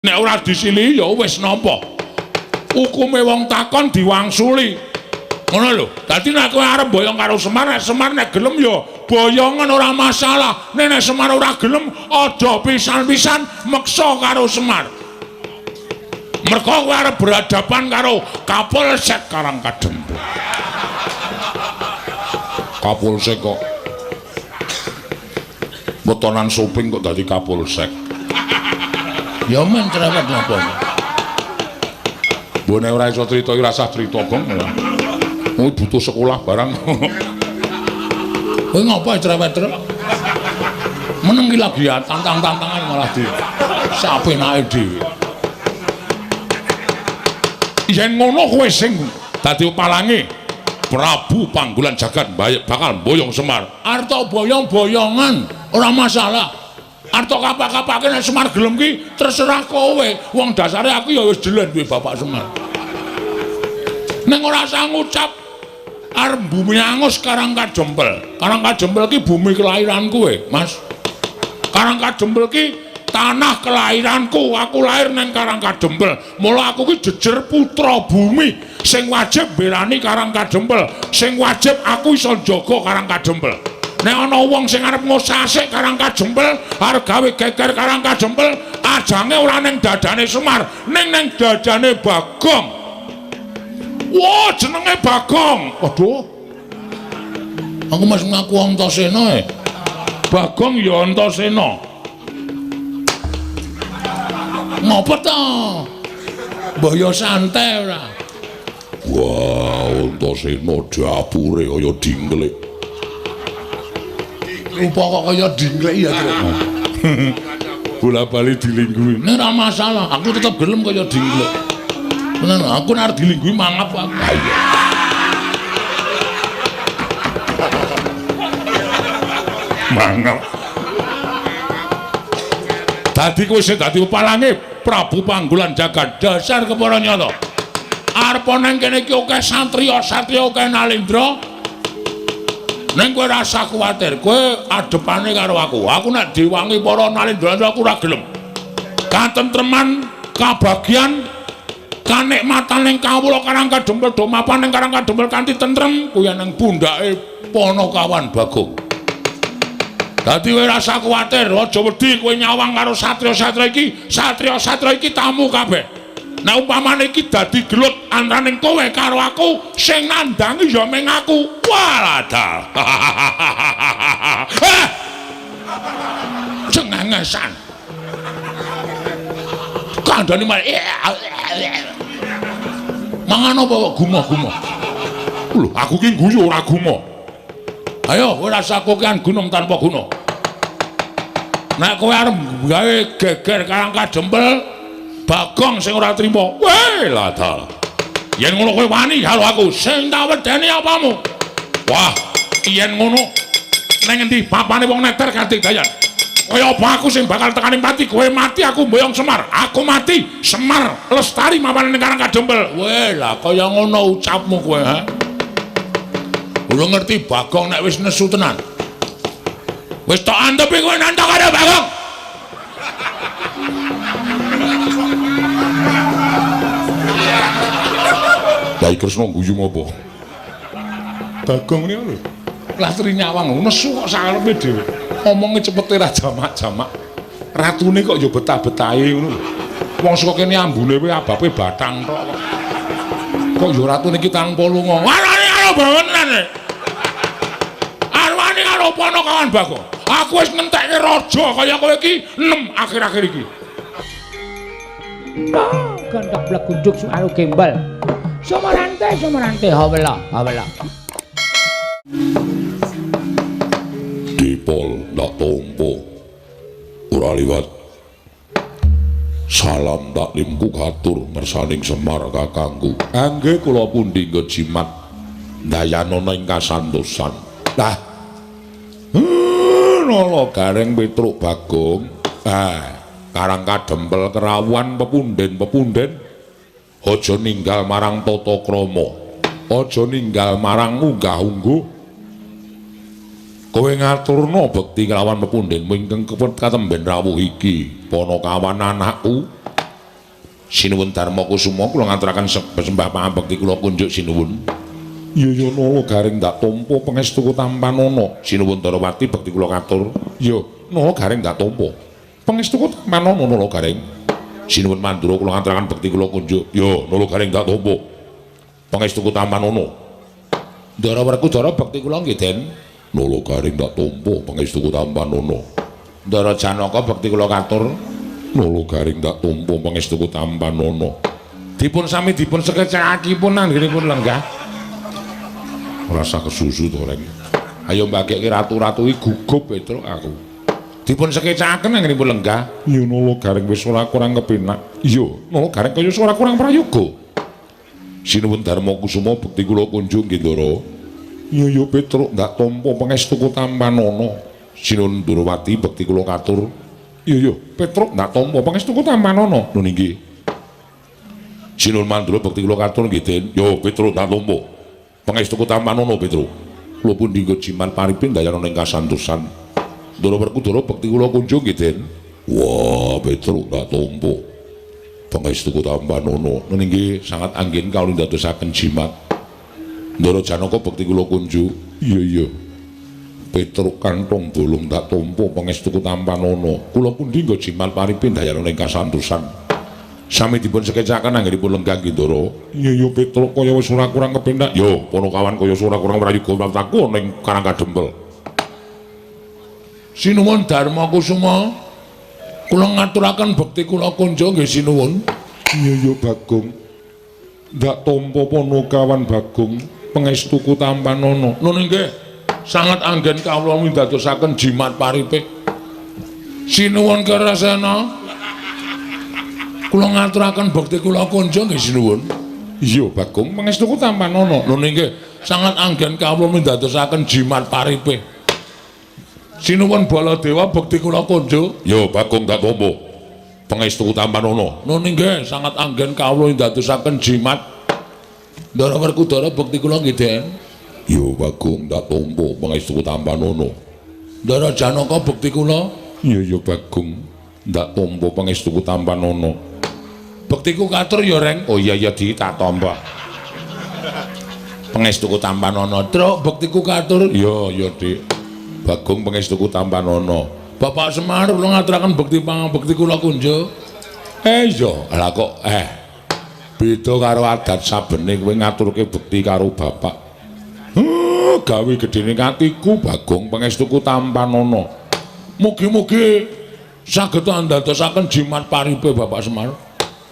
nek ora disili ya wis nampa. Hukume wong takon diwangsuli. Ngono lho. Dadi nek kowe arep boyong karo Semar, nek Semar nek gelem ya boyongan ora masalah. Nek Semar ora gelem aja pisan-pisan meksa karo Semar. Mergo kowe arep berhadapan karo Kapolsek Karangkadempel. Kapolsek kok botonan suping kok dadi Kapolsek. Ya men cerewet napa. Bone ora iso crita iki rasah crita gong. Oh butuh sekolah barang. Kowe ngapa cerewet terus? Meneng iki lagi tantang-tantangan malah di sapenake dhewe. Yen ngono kowe sing dadi palange Prabu Panggulan Jagat bakal boyong Semar. Arta boyong-boyongan ora masalah. Arta kapak-kapake nek Semar gelem ki terserah kowe. Wong dasare aku ya wis jelen duwe Bapak Semar. Ning ora usah ngucap arep bumi angus Karangkadempel. Karangkadempel ki bumi kelahiran kowe, Mas. Karangkadempel ki tanah kelahiranku. Aku lahir nang Karangkadempel. Mula aku ki jejer putra bumi sing wajib mbelani Karangkadempel. Sing wajib aku iso jaga Karangkadempel. Nek ana wong sing arep ngosasik Karangkadempel, arep gawe geger Karangkadempel, ajange ora ning dadane Semar, ning dadane Bagong. Wah, jenenge Bagong. Waduh. Aku mas ngaku Antasena e. Bagong ya Antasena. Ngapa to? Mbah ya santai ora. Wah, Antasena dapure kaya dingklek. Rupa kok kaya dingklek ya, Tru. Bola-bali dilingguhi. Nek ora masalah, aku tetep gelem kaya dingklek. Tenan, aku nek dilingguhi mangap aku. Ayo. Mangap. Dadi kowe sing dadi palange Prabu Panggulan Jagat dasar kepara nyata. Arep nang kene iki akeh satriya akeh Nalendra. Neng kowe rasa kuwatir, kowe adepane karo aku. Aku nek diwangi para Nalendra aku ora gelem. Katentreman, kabagian, kanikmatan ning kawula Karangkadempel do mapan ning Karangkadempel kanthi tentrem kuwi nang pundhake Panakawan Bagong. Dadi kowe rasa kuwatir, aja wedi kowe nyawang karo satriya-satriya iki. Satriya-satriya iki tamu kabeh. Nah umpamane iki dadi gelut antaraning kowe karo aku, sing nandangi ya meng aku. Waladal. Cengengesan. Kandhane malah mangan apa kok gumoh-gumoh. Lho, aku ki guyu ora gumoh. Ayo kowe rasa kokean gunung tanpa guna. Nek kowe arep gawe geger Karangkadempel, Bagong sing ora trima. Weh, ladal. Yen ngono kowe wani karo aku, sing tak wedeni apamu? Wah, yen ngono nang endi papane wong neter kanthi dayan. Kaya apa aku sing bakal tekani mati, kowe mati aku mboyong Semar. Aku mati, Semar lestari mapane ning Karangkadempel. Weh, lah kaya ngono ucapmu kowe, ha? Ora ngerti Bagong nek wis nesu tenan. Wis tak antepi kowe nandhang karo Bagong. Baik Kresna guyu apa? Bagong ini lho. Latri nyawang nesu kok sarepe dhewe. Ngomonge cepete ra jamak-jamak. Ratune kok ya betah-betahe ngono lho. Wong saka kene ambune kuwi abape bathang tok kok. Kok ya ratune iki tanpa lunga. Warane karo bawenan. Arwani karo Panakawan Bagong. Aku wis ngentekke raja kaya kowe iki 6 akhir-akhir iki. Gandak blagunduk suaru gembal. Sumerante, hawala. Dipol ndak tompo. Ora liwat. Salam taklimku katur ngersaning Semar kakangku. Angge kula pundi ngejimat dayanana ing kasantosan. Lah. Nolo gareng Petruk Bagong. Karangkadempel kerawuhan pepunden. Aja ninggal marang tata krama. Aja ninggal marang unggah-ungguh. Kowe ngaturna bekti kelawan pepundhenmu ingkang katemben rawuh iki, Panakawan anakku. Sinuwun Darma Kusuma kula ngaturaken sembah pangabekti kula kunjuk sinuwun. Ya Nala Garing ndak tampa pangestu Tampanana. Sinuwun Darawati bekti kula katur. Ya Nala Garing ndak tampa pangestu Tampanana Nala Garing. Sinuwun Mandura kula ngaturaken bekti kula kunjuk. Ya Nala Garing ndak tampa pangestu Tampanana. Ndara Werkudara bekti kula nggih Den. Nala Garing ndak tampa pangestu Tampanana. Ndara Janaka bekti kula katur. Nala Garing ndak tampa pangestu Tampanana. Dipun sami dipun sekecakipun anggenipun lenggah. Rasa kesusu to Reng. Ayo mbakekke ratu-ratu iki gugup Petruk aku. Dipun sekecakaken anggenipun lenggah. Ya Nala Garing wis ora kurang kepenak. Iya, Nala Garing kaya ora kurang prayoga. Sinuwun Darma Kusuma bekti kula kunjung nggih Ndara. Ya Petruk ndak tampa pangestu Tampanana. Sinuwun Durawati bekti kula katur. Iya Petruk ndak tampa pangestu Tampanana. Lho nggih. Sinuwun Mandura bekti kula katur nggih Den. Ya Petruk ndak tampa pangestu Tampanana Petruk. Kula pun dinggo jiman paripin dayana ing kasantosan. Ndara Werkudara bekti kula kunjung nggih Den. Wah Petruk ndak tampa pangestu Tampanana. Lho nggih sangat anggen kawula ndadosaken jimat. Ndara Janaka bekti kula kunjung. Iya. Petruk kantong bolong ndak tampa pangestu Tampanana. Kula pundi nggo jimal paripin dayana ing kasantosan. Sami dipun sekecaken anggenipun lenggah nggih Ndara. Iya Petruk kaya wis ora kurang kepenak. Yo Panakawan kaya ora kurang prayoga taku ning Karangkadempel. Sinuwun Darma Kusuma kula ngaturaken bekti kula kunjung nggih sinuwun. Iya Bagong. Ndak tampa Panakawan Bagong pangestu Tampanana. Lho nggih. Sangat anggen kawula ndadosaken jimat paripe. Sinuwun Karasena. Kula ngaturaken bekti kula kunjung nggih sinuwun. Iya Bagong pangestu Tampanana. Lho nggih sangat anggen kawula ndadosaken jimat paripe. Sinuwun Baladewa bekti kula kunjung. Ya Bagong ndak tampa pangestu Tampanana. Lho nggih sangat anggen kawula ndadosaken jimat. Ndara Werkudara bekti kula nggih Den. Yo Bagong ndak tampa pangestu Tampanana. Ndara Janaka bekti kula. Iya Bagong ndak tampa pangestu Tampanana. Bektiku katur ya Reng. Oh iya tak tampa. Pangestu Tampanana. Truk bektiku katur. Ya Dik. Bagong pangestu Tampanana. Bapak Semar kula ngaturaken bekti kula kunjung. Iya, lha kok beda karo adat sabene kowe ngaturke bekti karo bapak. Gawe gedene atiku Bagong pangestu Tampanana. Mugi-mugi saged ndadosaken jimat paripe Bapak Semar.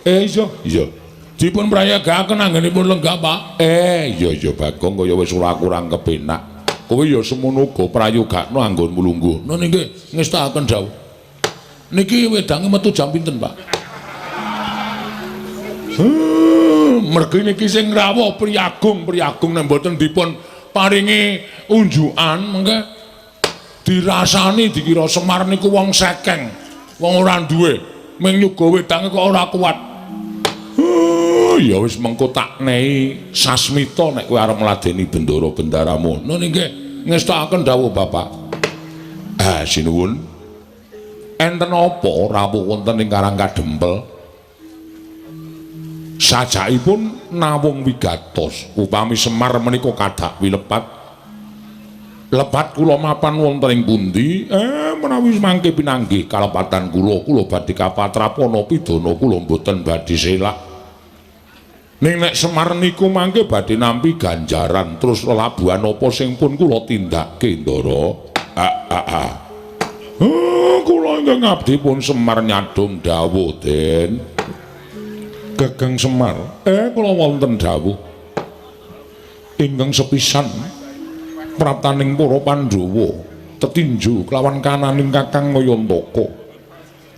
Iya. Dipun prayagaken anggenipun lenggah, Pak. Iya Bagong kaya wis ora kurang kepenak. Kowe ya semono uga prayogakno anggonmu lungguh. Nah nggih ngestakaken dawuh. Niki wedange metu jam pinten, Pak? Mergi niki sing rawuh priyagung nek mboten dipun paringi unjukan mengke dirasani dikira Semar niku wong sekeng, wong ora duwe, ming nyuga wedange kok ora kuat. Ya wis mengko tak nehi sasmita nek kowe arep ngladeni bendara-bendaramu. Nun nggih ngestakaken dawuh Bapak. Sinuwun. Enten apa rawuh wonten ing Karangkadempel? Sajakipun nawung wigatos upami Semar menika kadak wilepat. Lepat kula mapan wonten ing pundi? Menawi mangke pinanggih kalepatan kula badhe kapatrapana pidana kula mboten badhe selak. Ning nek Semar niku mangke badhe nampi ganjaran terus lelabuhan apa sing pun kula tindakke Ndara. Kula ingkang ngabdi pun Semar nyadong dawuh Den. Kakang Semar, kula wonten dawuh ingkang sepisan praptaning para Pandhawa tetinju kelawan kananing Kakang Nayantaka.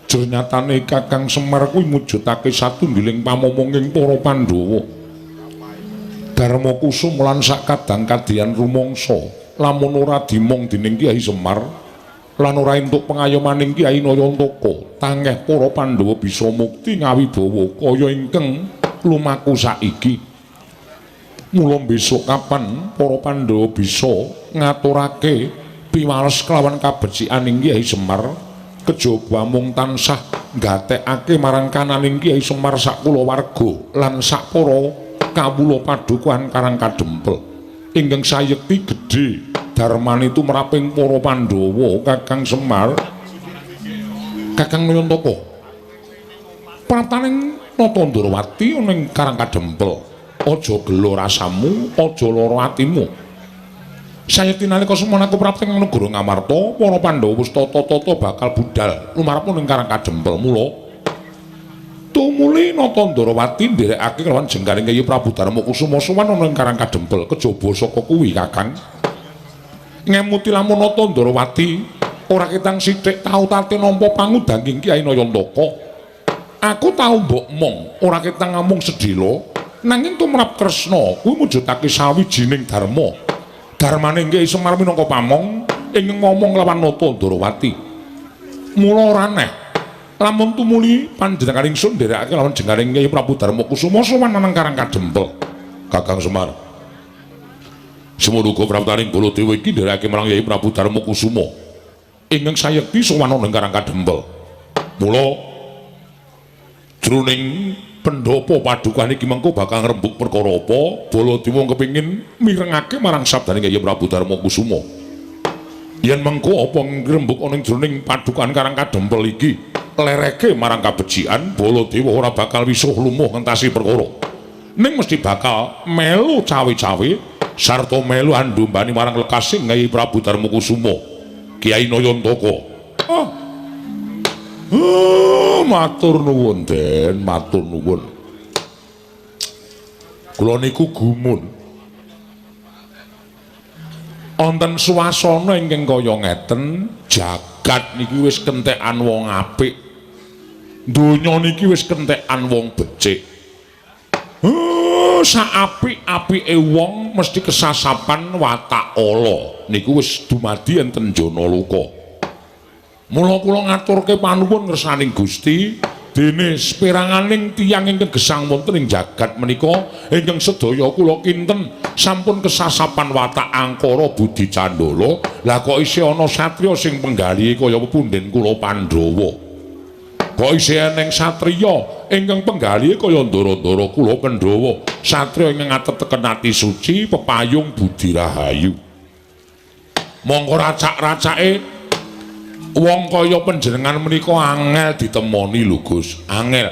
Jernatane Kakang Semar kuwi mujudake satunggiling pamomonging para Pandhawa. Darma Kusuma lan sak kadang kadhian rumangsa lamun ora dimong dening Kyai Semar lan ora entuk pengayomaning Kyai Nayantaka, tangeh para Pandhawa bisa mukti ngawibawa kaya ingkang lumaku saiki. Mula besok kapan para Pandhawa bisa ngaturake piwales kelawan kabecikaning Kyai Semar, kejaba mung tansah nggatekake marang kananing Kyai Semar sak kulawarga lan sak para kawula padukuhan Karang Kadempel ingkang sayekti gedhe darmani tumraping para Pandhawa Kakang Semar Kakang Nayantaka prataning Nata Ndrawati ning Karang Kadempel aja gelo rasamu aja lara atimu sayekti nalika semana aku prapting ing negara Ngamarta para Pandhawa wis tata-tata bakal budal lumarep ning Karang Kadempel mula tumuli Nata Ndrawati nderekake kelawan jenggaring Kyai Prabu Darmakusuma sowan ing Karang Kadempel kejaba saka kuwi Kakang ngemuti lamun Nata Ndrawati ora ketang sithik tau tate nampa pangudanging Kyai Nayantaka aku tau mbok mong ora ketang ngamung sedhela nanging tumrap Kresna kuwi mujudake sawijining dharma darmane Kyai Semar minangka pamong ingkang ngomong lawan Nata Ndrawati mula ora aneh lamun tumuli panjenengan ingsun nderekake lawan jenggaring Kyai Prabu Darmakusuma sowan nang Karang Kadempel Kakang Semar semono uga praptaning Baladewa iki nderekake marang Kyai Prabu Darmakusuma ingkang sayekti sowan nang Karang Kadempel mula jroning pendhapa padukan iki mengko bakal ngrembug perkara apa Baladewa kepingin mirengake marang sabdane Kyai Prabu Darmakusuma yen mengko apa ngrembug ana ing jroning padukan Karang Kadempel iki lereke marang kabecikan Baladewa ora bakal wisuh lumuh ngentasi perkara ning mesti bakal melu cawe-cawe sarta melu andombani marang lekasing Kyai Prabu Darmakusuma Kyai Nayantaka matur nuwun Den matur nuwun kula niku gumun wonten swasana ingkang kaya ngeten jagat niki wis kentekan wong apik donya niki wis kentekan wong becik saapik-apike wong mesti kesasapan watak ala niku wis dumadi enten jana luka mula kula ngaturke panuwun ngersaning Gusti dene speranganing tiyang ingkang gesang wonten ing jagat menika ingkang sedaya kula kinten sampun kesasapan watak angkara budi candala lah kok isih ana satriya sing penggali kaya pepunden kula Pandhawa kok isih eneng satriya ingkang penggali kaya ndara-ndara kula Pandhawa satriya ingkang ateteken ati suci pepayung budi rahayu monggo racak-racake wong kaya panjenengan menika angel ditemoni lho Gus angel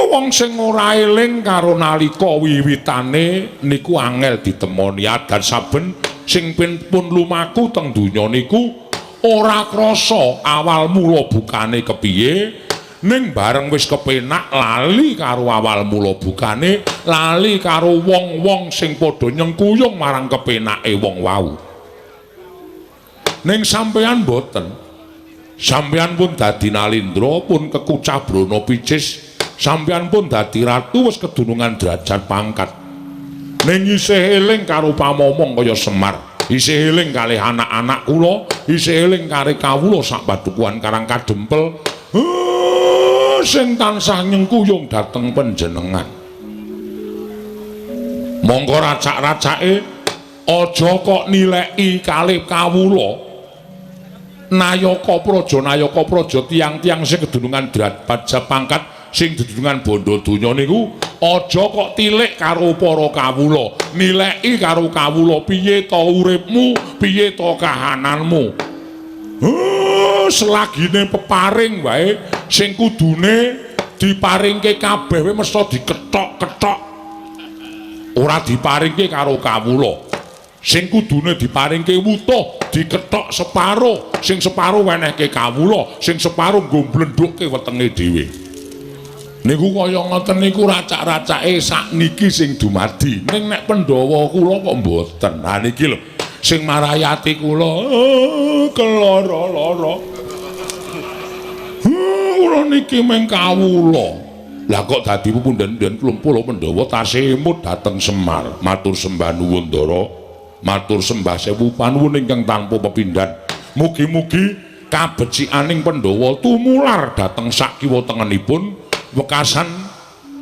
wong sing ora eling karo nalika wiwitane niku angel ditemoni adan saben sing pun lumaku teng donya niku ora krasa awal mula bukane kepiye ning bareng wis kepenak lali karo awal mula bukane lali karo wong-wong sing padha nyengkuyung marang kepenake wong wau ning sampeyan boten sampeyan pun dadi nalindra pun kekucah brana picis sampeyan pun dadi ratu wis kedunungan derajat pangkat ning isih eling karo pamomong kaya Semar isih eling kalih anak-anak kula isih eling karo kawula sak padukuhan Karang Kadempel sing tansah nyengkuyung dhateng panjenengan monggo racak-racake aja kok nileki kalih kawula Nayaka Praja tiang-tiang sing kedunungan derajat pangkat sing dedunungan bondo donya niku aja kok tilik karo para kawula nileki karo kawula piye ta uripmu piye ta kahananmu selagine peparing wae sing kudune diparingke kabeh mesti diketok-ketok ora diparingke karo kawula sing kudune diparingke wutuh diketok separo sing separo wenehke kawula sing separo nggo mblendhukke wetenge dhewe niku kaya ngoten niku racak-racake sakniki sing dumadi ning nek Pandhawa kula kok mboten ha niki lho sing marayati kula keloro-loro kula niki meng kawula lah kok dadi pepunden-punden klumpul Pandhawa tasih emut dhateng Semar matur sembah nuwun Ndara matur sembah sewu panuwun ingkang tanpa pepindhan mugi-mugi kabecikaning Pandhawa tumular dhateng sak kiwa tengenipun wekasan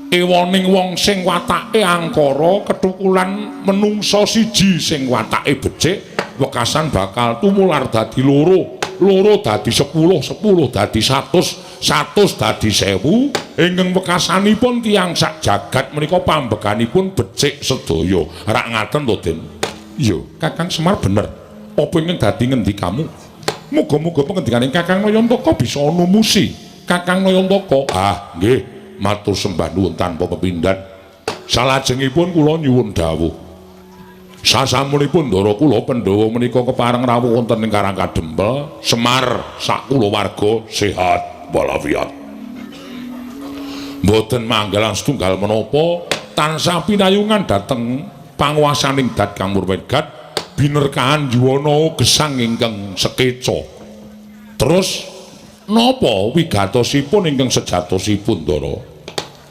ewoning wong sing watake angkara ketukulan menungsa siji sing watake becik wekasan bakal tumular dadi loro loro dadi 10, 10 dadi 100, 100 dadi 1000. Ingkang wekasanipun tiyang sak jagat menika pambeganipun becik sedaya. Rak ngaten to, Den. Iya, Kakang Semar bener. Apa ingkang dadi ngendikamu? Muga-muga pengendikaning Kakang Nayantaka bisa numusi. Kakang Nayantaka, nggih, matur sembah nuwun tanpa pepindhan. Salajengipun kula nyuwun dawuh. Sasampunipun ndara kula Pandhawa menika kepareng rawuh wonten ing Karangkadempel, Semar sak kulawarga sehat walafiat. Mboten manggalan setunggal menapa tansah pinayungan dhateng panguwasaning Dat Kang Murmegat binerkahan Yuwana gesang ingkang sekeca. Terus napa wigatosipun ingkang sejatosipun Ndara?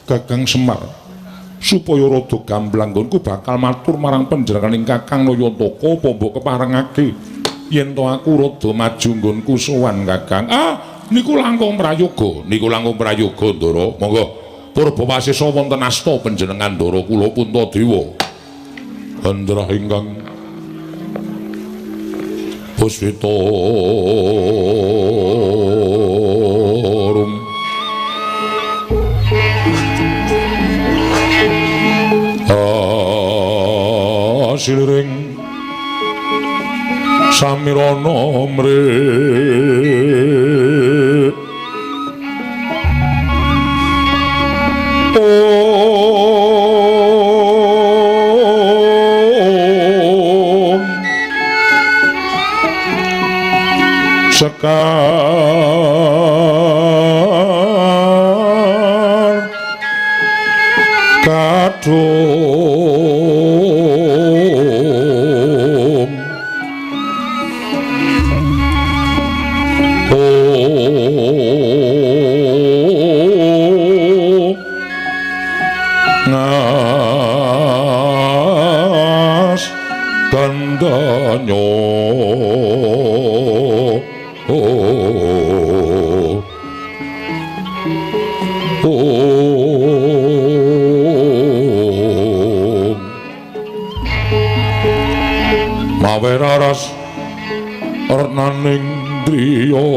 Kakang Semar supaya rada gamblang nggonku bakal matur marang panjenenganing Kakang Nayantaka apa mbok keparengake yen to aku rada maju nggonku sowan Kakang. Niku langkung prayoga, Ndara. Monggo purba wasesa wonten asta panjenengan Ndara kula Puntadewa. Andrah ingkang Puspitorum Asiliring Samirana mrih Sekar kadung ngas kandanyo Maweraras Ernaning Driya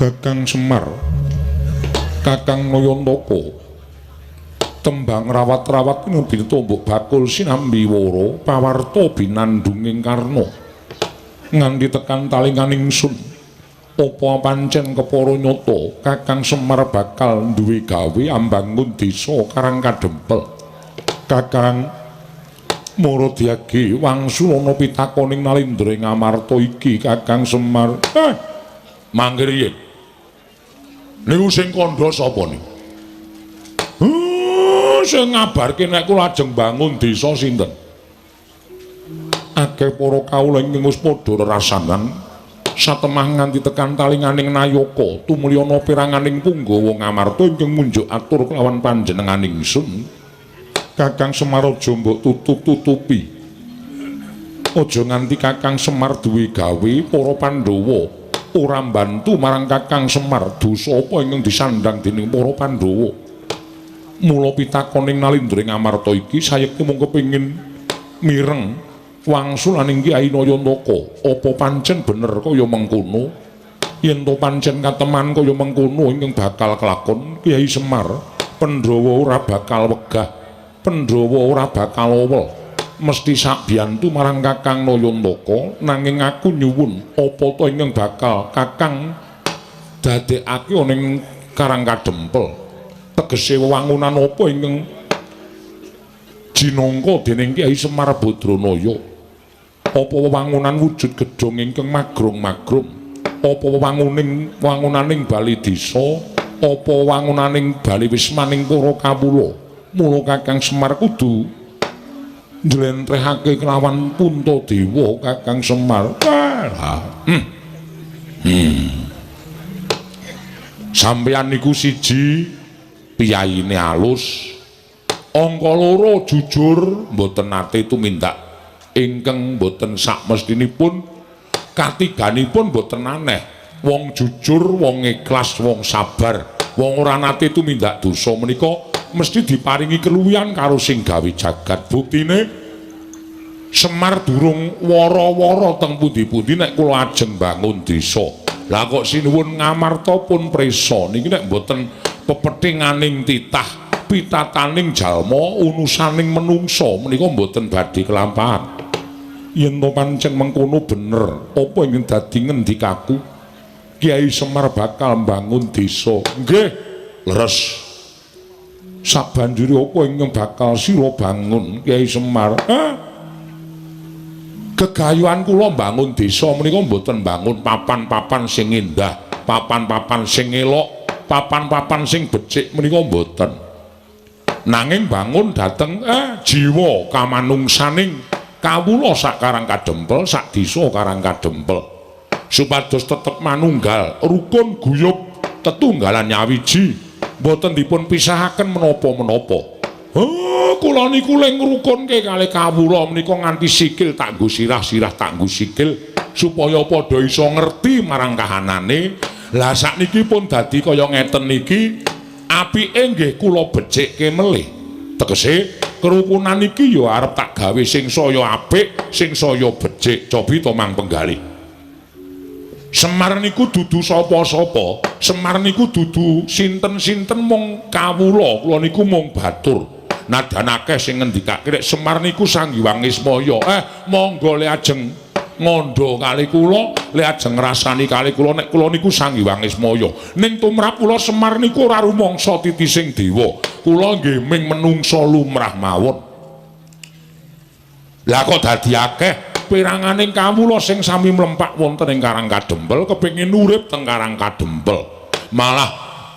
Kakang Semar, Kakang Nayantaka, tembang rawat-rawat ngebi tombok bakul sinambi wara pawarta binandunging karna nganti tekan talinganing sun. Apa pancen kepara nyata Kakang Semar bakal duwe gawe ambangun desa Karangkadempel. Kakang Maradyagi wangsulana pitakoning Nalindra Ngamarta iki Kakang Semar. Mangkir yen niku sing kandha sapa niku? Sing ngabarke nek kula lajeng bangun desa sinten? Akeh para kawula ingkang wis padha rerasanan satemah nganti tekan talinganing Nayaka tumulya piranganing Punggawa Ngamarta ingkang munjuk atur kelawan panjenenganing sun. Kakang Semar aja mbok tutup-tutupi. Aja nganti Kakang Semar duwe gawe para Pandhawa ora mbantu marang Kakang Semar dosa apa ingkang disandang dening para Pandhawa. Mula pitakoning Nalindra Ngamarta iki sayekti mung kepengin mireng wangsulaning Kyai Nayantaka. Apa pancen bener kaya mengkono? Yen to pancen kateman kaya mengkono ingkang bakal kelakon, Kyai Semar Pandhawa ora bakal wegah, Pandhawa ora bakal owel. Mesti sak biyantu marang Kakang Nayantaka, nanging aku nyuwun apa to ingkang bakal Kakang dadekake ning Karangkadempel. Tegese wewangunan apa ingkang jinangka dening Kyai Semar Badranaya? Apa wewangunan wujud gedhong ingkang magrung-magrung? Apa wangunaning bali desa? Apa wangunaning bali wismaning para kawula? Mula Kakang Semar kudu njlentrehake kelawan Puntadewa Kakang Semar. Sampeyan niku siji piyayine alus, angka loro jujur mboten nate tumindak ingkang mboten sakmestinipun, katiganipun mboten aneh. Wong jujur, wong ikhlas, wong sabar, wong ora nate tumindak dosa menika mesti diparingi keluwihan karo sing gawe jagat. Buktine Semar durung wara-wara teng pundi-pundi nek kula ajeng bangun desa. Lah kok sinuwun ngamarta pun prisa niki nek mboten pepethinganing titah pitataning jalma unusaning menungsa menika mboten badhe kelampahan. Yen to pancen mengkono bener, apa ingin dadi ngendikaku? Kiai Semar bakal bangun desa. Nggih, leres. Sabanjure apa ingin bakal sira bangun Kiai Semar? Gegayuhan kula bangun desa menika mboten bangun papan-papan sing indah, papan-papan sing elok, papan-papan sing becik menika mboten. Nanging bangun dhateng jiwa kamanungsaning kawula sak Karang Kadempel, sak desa Karang Kadempel. Supados tetep manunggal, rukun guyub, tetunggalan nyawiji, mboten dipun pisahaken menapa-menapa. Kula niku leng ngrukunke kalih kawula menika nganti sikil tak nggo sirah-sirah tak nggo sikil supaya padha iso ngerti marang kahanane. Lah sakniki pun dadi kaya ngeten niki, apike nggih kula becikke melih. Tegese kerukunan iki ya arep tak gawe sing saya apik, sing saya becik. Cobi to mang penggalih. Semar niku dudu sapa-sapa. Semar niku dudu sinten-sinten mung kawula. Kula niku mung batur. Nadan akeh sing ngendikake nek Semar niku Sanghyang Ismaya. Monggo le ajeng ngondo kali kula, le ajeng ngrasani kali kula nek kula niku Sanghyang Ismaya. Ning tumrap kula Semar niku ora rumangsa titising dewa. Kula nggih ming menungsa lumrah mawon. Lah kok dadi akeh piranganing kawula sing sami mlempak wonten ing Karang Kadempel kepengin urip teng Karang Kadempel. Malah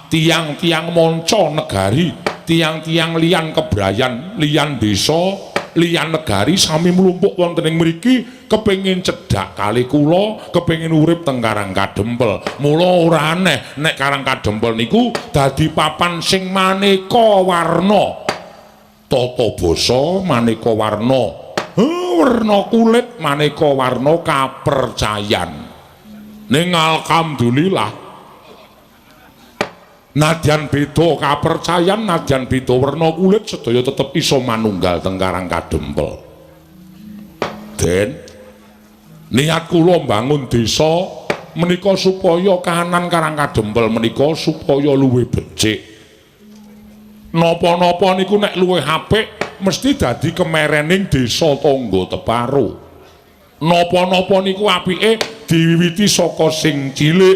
tiang-tiang manca negari, tiang-tiang liyan kebrayan, liyan desa, liyan negari sami mlumpuk wonten ing mriki kepengin cedhak kali kula, kepengin urip teng Karang Kadempel. Mula ora aneh nek Karang Kadempel niku dadi papan sing maneka warna. Tata basa maneka warna. Werna kulit maneka warna kapercayan. Ning alhamdulillah nadyan beda kapercayan, nadyan beda werna kulit sedaya tetep iso manunggal teng Karang Kadempel. Den niat kula mbangun desa menika supaya kahanan Karang Kadempel menika supaya luwih becik. Napa-napa niku nek luwih apik mesti dadi kemerening desa tangga teparo. Napa-napa niku apike diwiwiti saka sing cilik,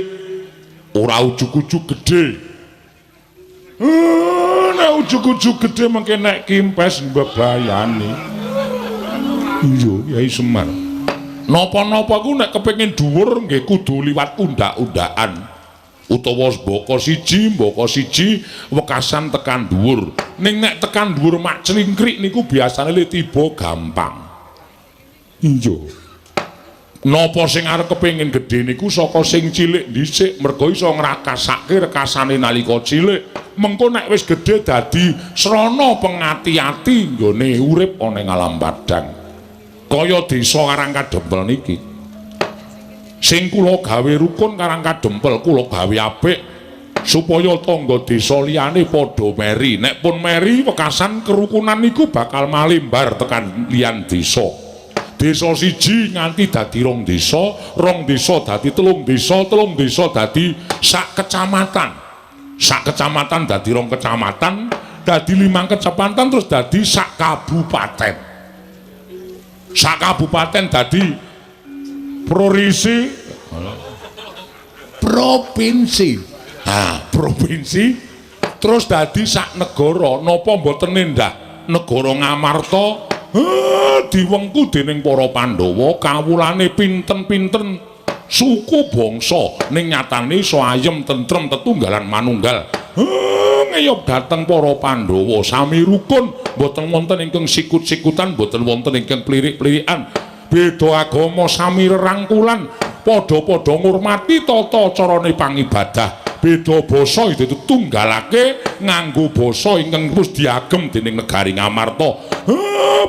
ora ujug-ujug gedhe. Nek ujug-ujug gedhe mengke nek kimpes mbebayani. Iya, Yai Semar. Napa-napa ku nek kepengin dhuwur nggih kudu liwat undak-undakan. Utawa mbaka siji wekasan tekan dhuwur. Ning nek tekan dhuwur mak clingkrik niku biasane le tiba gampang. Iya. Napa sing arep kepengin gedhe niku saka sing cilik dhisik mergo iso ngrakasake rekasane nalika cilik. Mengko nek wis gedhe dadi srana pengati-ati nggone urip ana ing alam padang. Kaya desa Karang Kadempel niki. Sing kula gawe rukun Karang Kadempel kula gawe apik supaya tangga desa liyane padha meri. Nek pun meri wekasan kerukunan niku bakal malimbar tekan liyan desa. Desa siji nganti dadi rong desa dadi telung desa dadi sak kecamatan. Sak kecamatan dadi rong kecamatan, dadi 5 kecamatan terus dadi sak kabupaten. Sak kabupaten dadi provinsi. Provinsi terus dadi sak negara. Napa mboten endah negara Ngamarta diwengku dening para Pandhawa kawulane pinten-pinten suku bangsa ning nyatane iso ayem tentrem tetunggalan manunggal. Ngeyop dhateng para Pandhawa sami rukun, boten wonten ingkang sikut-sikutan, boten wonten ingkang plirik-plirikan. Beda agama sami rerangkulan, padha-padha ngurmati tata carane pangibadah. Beda basa ditunggalake nganggo basa ingkang wis diagem dening negari Ngamarta.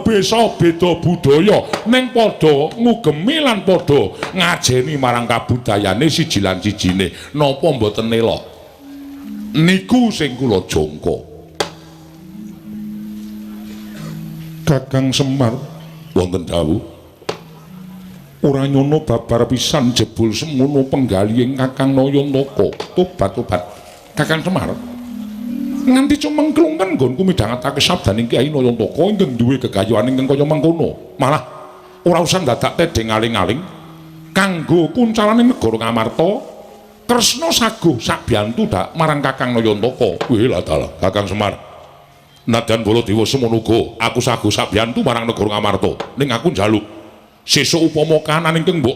Beda budaya ning padha ngugemi lan padha ngajeni marang kabudayane siji lan sijine. Napa mboten elok? Niku sing kula jangka. Kakang Semar wonten dawuh ora nyono babar pisan jebul semono penggalihing Kakang Nayantaka. Tobat Kakang Semar nganti cumengklung kan nggonku midhangetake sabdaning Kyai Nayantaka ingkang duwe gegayuhan ingkang kaya mangkono. Malah ora usah dadak tedheng aling-aling kanggo kuncalaning negara Ngamarta. Kresna saguh sakbiyantu dak marang Kakang Nayantaka. Wih lah dalah Kakang Semar. Nadyan Baladewa semono uga aku saguh sakbiyantu marang negara Ngamarta. Ning aku njaluk sesuk upama kahanan ingkang mbok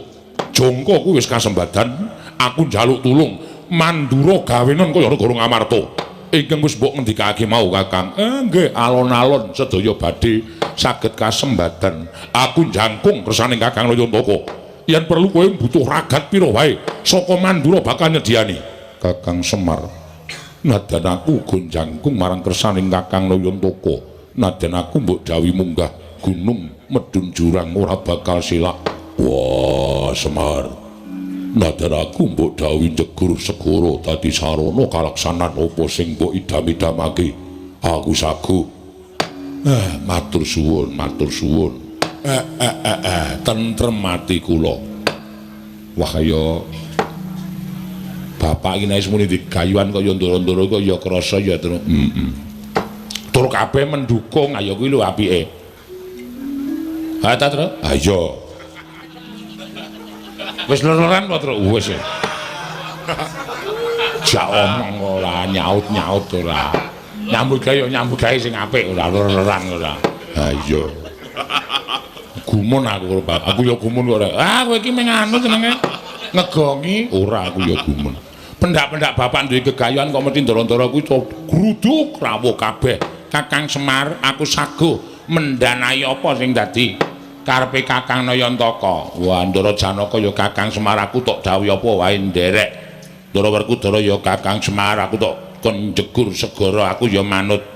jangka kuwi wis kasembadan, aku njaluk tulung mandura gawenan kaya negara Ngamarta. Ingkang wis mbok ngendikake mau Kakang. Nggih, alon-alon sedaya badhe saged kasembadan. Aku njangkung kersaning Kakang Nayantaka. Yen perlu kowe butuh ragat pira wae saka Mandura bakal nyediani. Kakang Semar, nadyan aku gonjangkung marang kersaning Kakang Nayantaka. Nadyan aku mbok dawuhi munggah gunung medun jurang ora bakal silak. Wah, Semar. Nadyan aku mbok dawuhi njegur segara dadi sarana kalaksanan apa sing mbok idam-idamake. Aku saguh. Matur suwun, matur suwun. Tentrem mati kula. Wah kaya bapak iki nek muni digayuhan kaya ndara-ndara kaya krasa ya terus. Tur kabeh mendukung ayo kuwi lho apike. Ha ta terus? Ha iya. Wis lereran apa terus? Wis. Jak omong ora nyaut-nyaut ora. Nyambut gawe sing apik ora lereran ora. Ha iya. Gumun aku ya gumun kok. Kowe iki meng anu jenenge ngegongi ora aku ya gumun. Pendak-pendak bapak duwe gegayuhan kok mesti ndara-ndara kuwi gruduk rawuh kabeh. Kakang Semar aku saguh mendanai apa sing dadi karepe Kakang Nayantaka. Wah Ndara Janaka ya Kakang Semar aku tok dawuh apa wae nderek. Ndara Werkudara ya Kakang Semar aku tok kon jegur segara aku ya manut.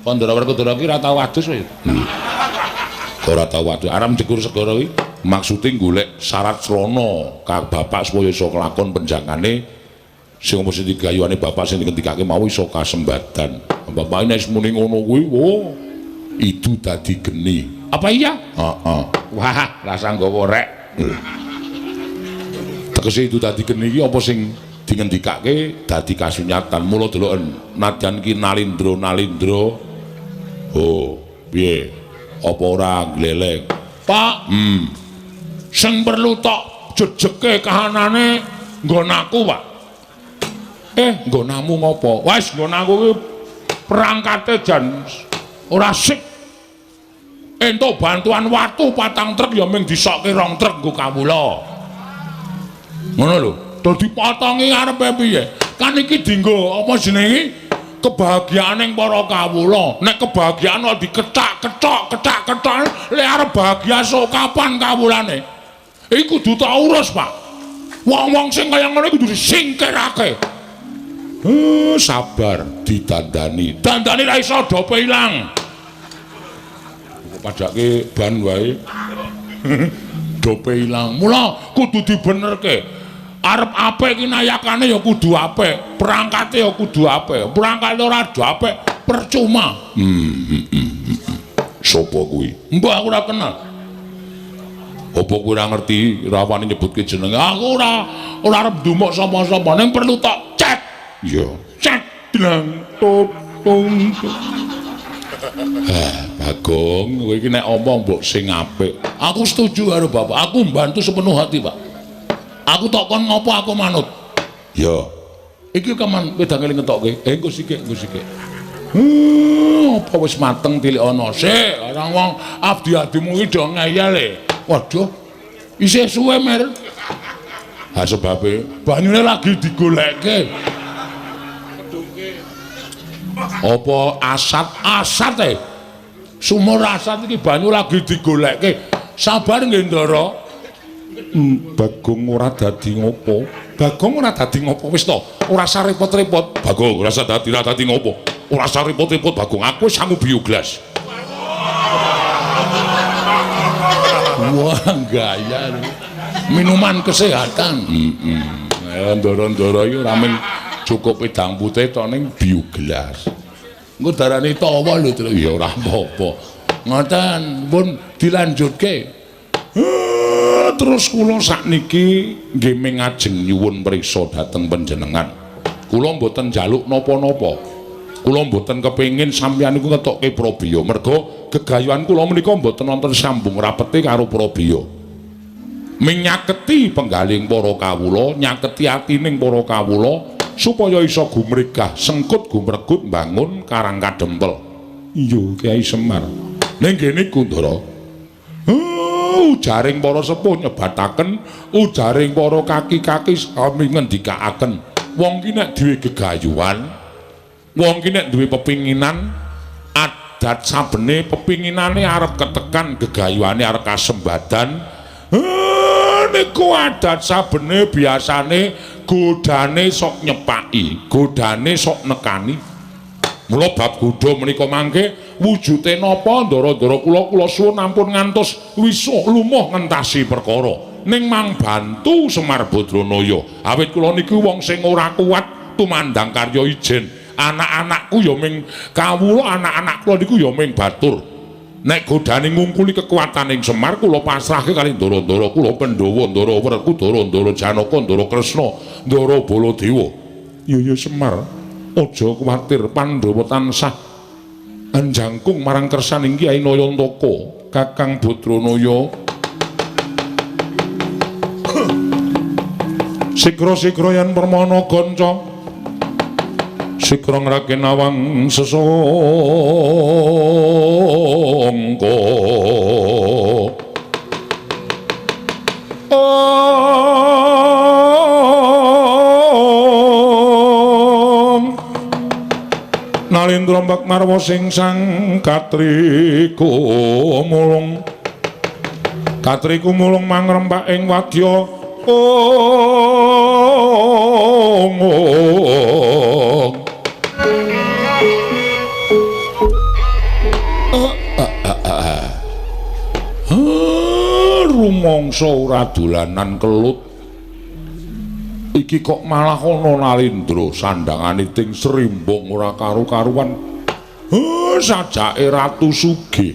Kok Ndara Werkudara ki ora tau adus kowe. Ora tau waduh aram jegur segara iki maksude golek syarat srana ka bapak supaya iso kelakon penjangane sing mesti digayuhane bapak sing dikendikake mau iso kasembadan. Bapak nek muni ngono kuwi itu dadi geni. Apa iya? Heeh. Wah, rasa nggawa rek. Tegese itu dadi geni iki apa sing dingendikake dadi kasunyatan. Mula deloken nadyan ki nalindra. Oh, piye? Apa ora gleleng? Pak, sing perlu tok jejeke kahanane nggon aku, Pak. Nggonamu ngopo? Wis nggon aku kuwi perangkate jan ora sik. Entuk bantuan watu 4 truk ya mung disokke 2 truk nggo kawula. Ngono lho. Dadi potongi arepe piye? Kan iki dienggo apa jenenge? Kebahagiaaning para kawula. Nek kebahagiaan kok dikethak-kethok lek arep bahagia sok kapan kawulane? Iku kudu tak urus, Pak. Wong-wong sing kaya ngono kudu disingkirake. Sabar ditandani. Dandani ra iso dope ilang. Padake ban wae. Dope ilang. Mula kudu dibenerke. Arep apik ki nayakane ya kudu apik, perangkate ya kudu apik. Perangkate ora apik percuma. Sopo kuwi? Mbah aku ora kenal. Apa kowe ora ngerti, ora wani nyebutke jenenge? Aku ora arep ndumuk sapa-sapa, ning perlu tak cek. Iya, cek bilang tung. Bagong, kowe iki nek omong mbok sing apik. Aku setuju karo Bapak. Aku mbantu sepenuh hati, Pak. Aku tok kon ngopo aku manut. Ya. Iki kaman wedang eling ngetokke. Engko sithik. Apa wis mateng tilik ana. Sik, orang wong abdi-abdimu iki do ngeyel e. Waduh. Isih suwe mer. Ha sebabe banyune lagi digolekke. Apa asat e? Sumur asat iki banyu lagi digolekke. Sabar nggih Ndara. Bagong ora dadi ngopo? Bagong ora dadi ngopo wis to. Ora usah repot-repot. Bagong ora usah dadi ngopo? Ora usah repot-repot Bagong. Aku wis sangu bioglas. Wah, gaya. Minuman kesehatan. Ndara-ndara iki ora men cukup wedang putih to ning bioglas. Engko darane tawa lho ya ora apa-apa. Ngoten pun dilanjutke. Terus kula sakniki nggih mengajeng nyuwun priksa dhateng panjenengan. Kula mboten njaluk napa-napa. Kula mboten kepengin sampeyan niku ngetokke Prabiya. Merga gegayuhan kula menika mboten wonten sambung rapete karo Prabiya. Menyaketi penggaling para kawula, nyaketi atining para kawula supaya isa gumregah sengkut gumregut bangun Karang Kadempel. Iya Kyai Semar. Ning kene Kundara. Ujaring para sepuh nyebataken, ujaring para kaki-kaki sami ngendikaaken. Wong ki nek duwe gegayuhan, wong ki nek duwe pepinginan, adat sabene pepinginane arep ketekan, gegayuhane arep kasembadan. Niku adat sabene biasane godane sok nyepaki, godane sok nekani. Mula bab godha menika mangke wujute napa ndara-ndara kula suwun ampun ngantos wisuh lumuh ngentasi perkara. Ning mang bantu Semar Badranaya. Awit kula niku wong sing ora kuat tumandang karya ijen. Anak-anakku ya ming kawula, anak-anak kula niku ya ming batur. Nek godane ngungkuli kekuataning Semar kula pasrahke kali ndara-ndara kula Pandhawa, Ndara Werkudara, Ndara Janaka, Ndara Kresna, Ndara Baladewa. Ya Semar, aja kuwatir Pandhawa tansah anjangkung marang kersaning Kyai Nayantaka, Kakang Badranaya. Sigra-sigra yen permana ganca sigra ngraken awang sesangka. Nalindra mbak marwa sing sang katriku mulung mangrembak ing wadya rumangsa ora dolanan kelut. Iki kok malah ana Nalindra sandhangane ting Srimbang ora karu-karuan. Sajake Ratu Sugih.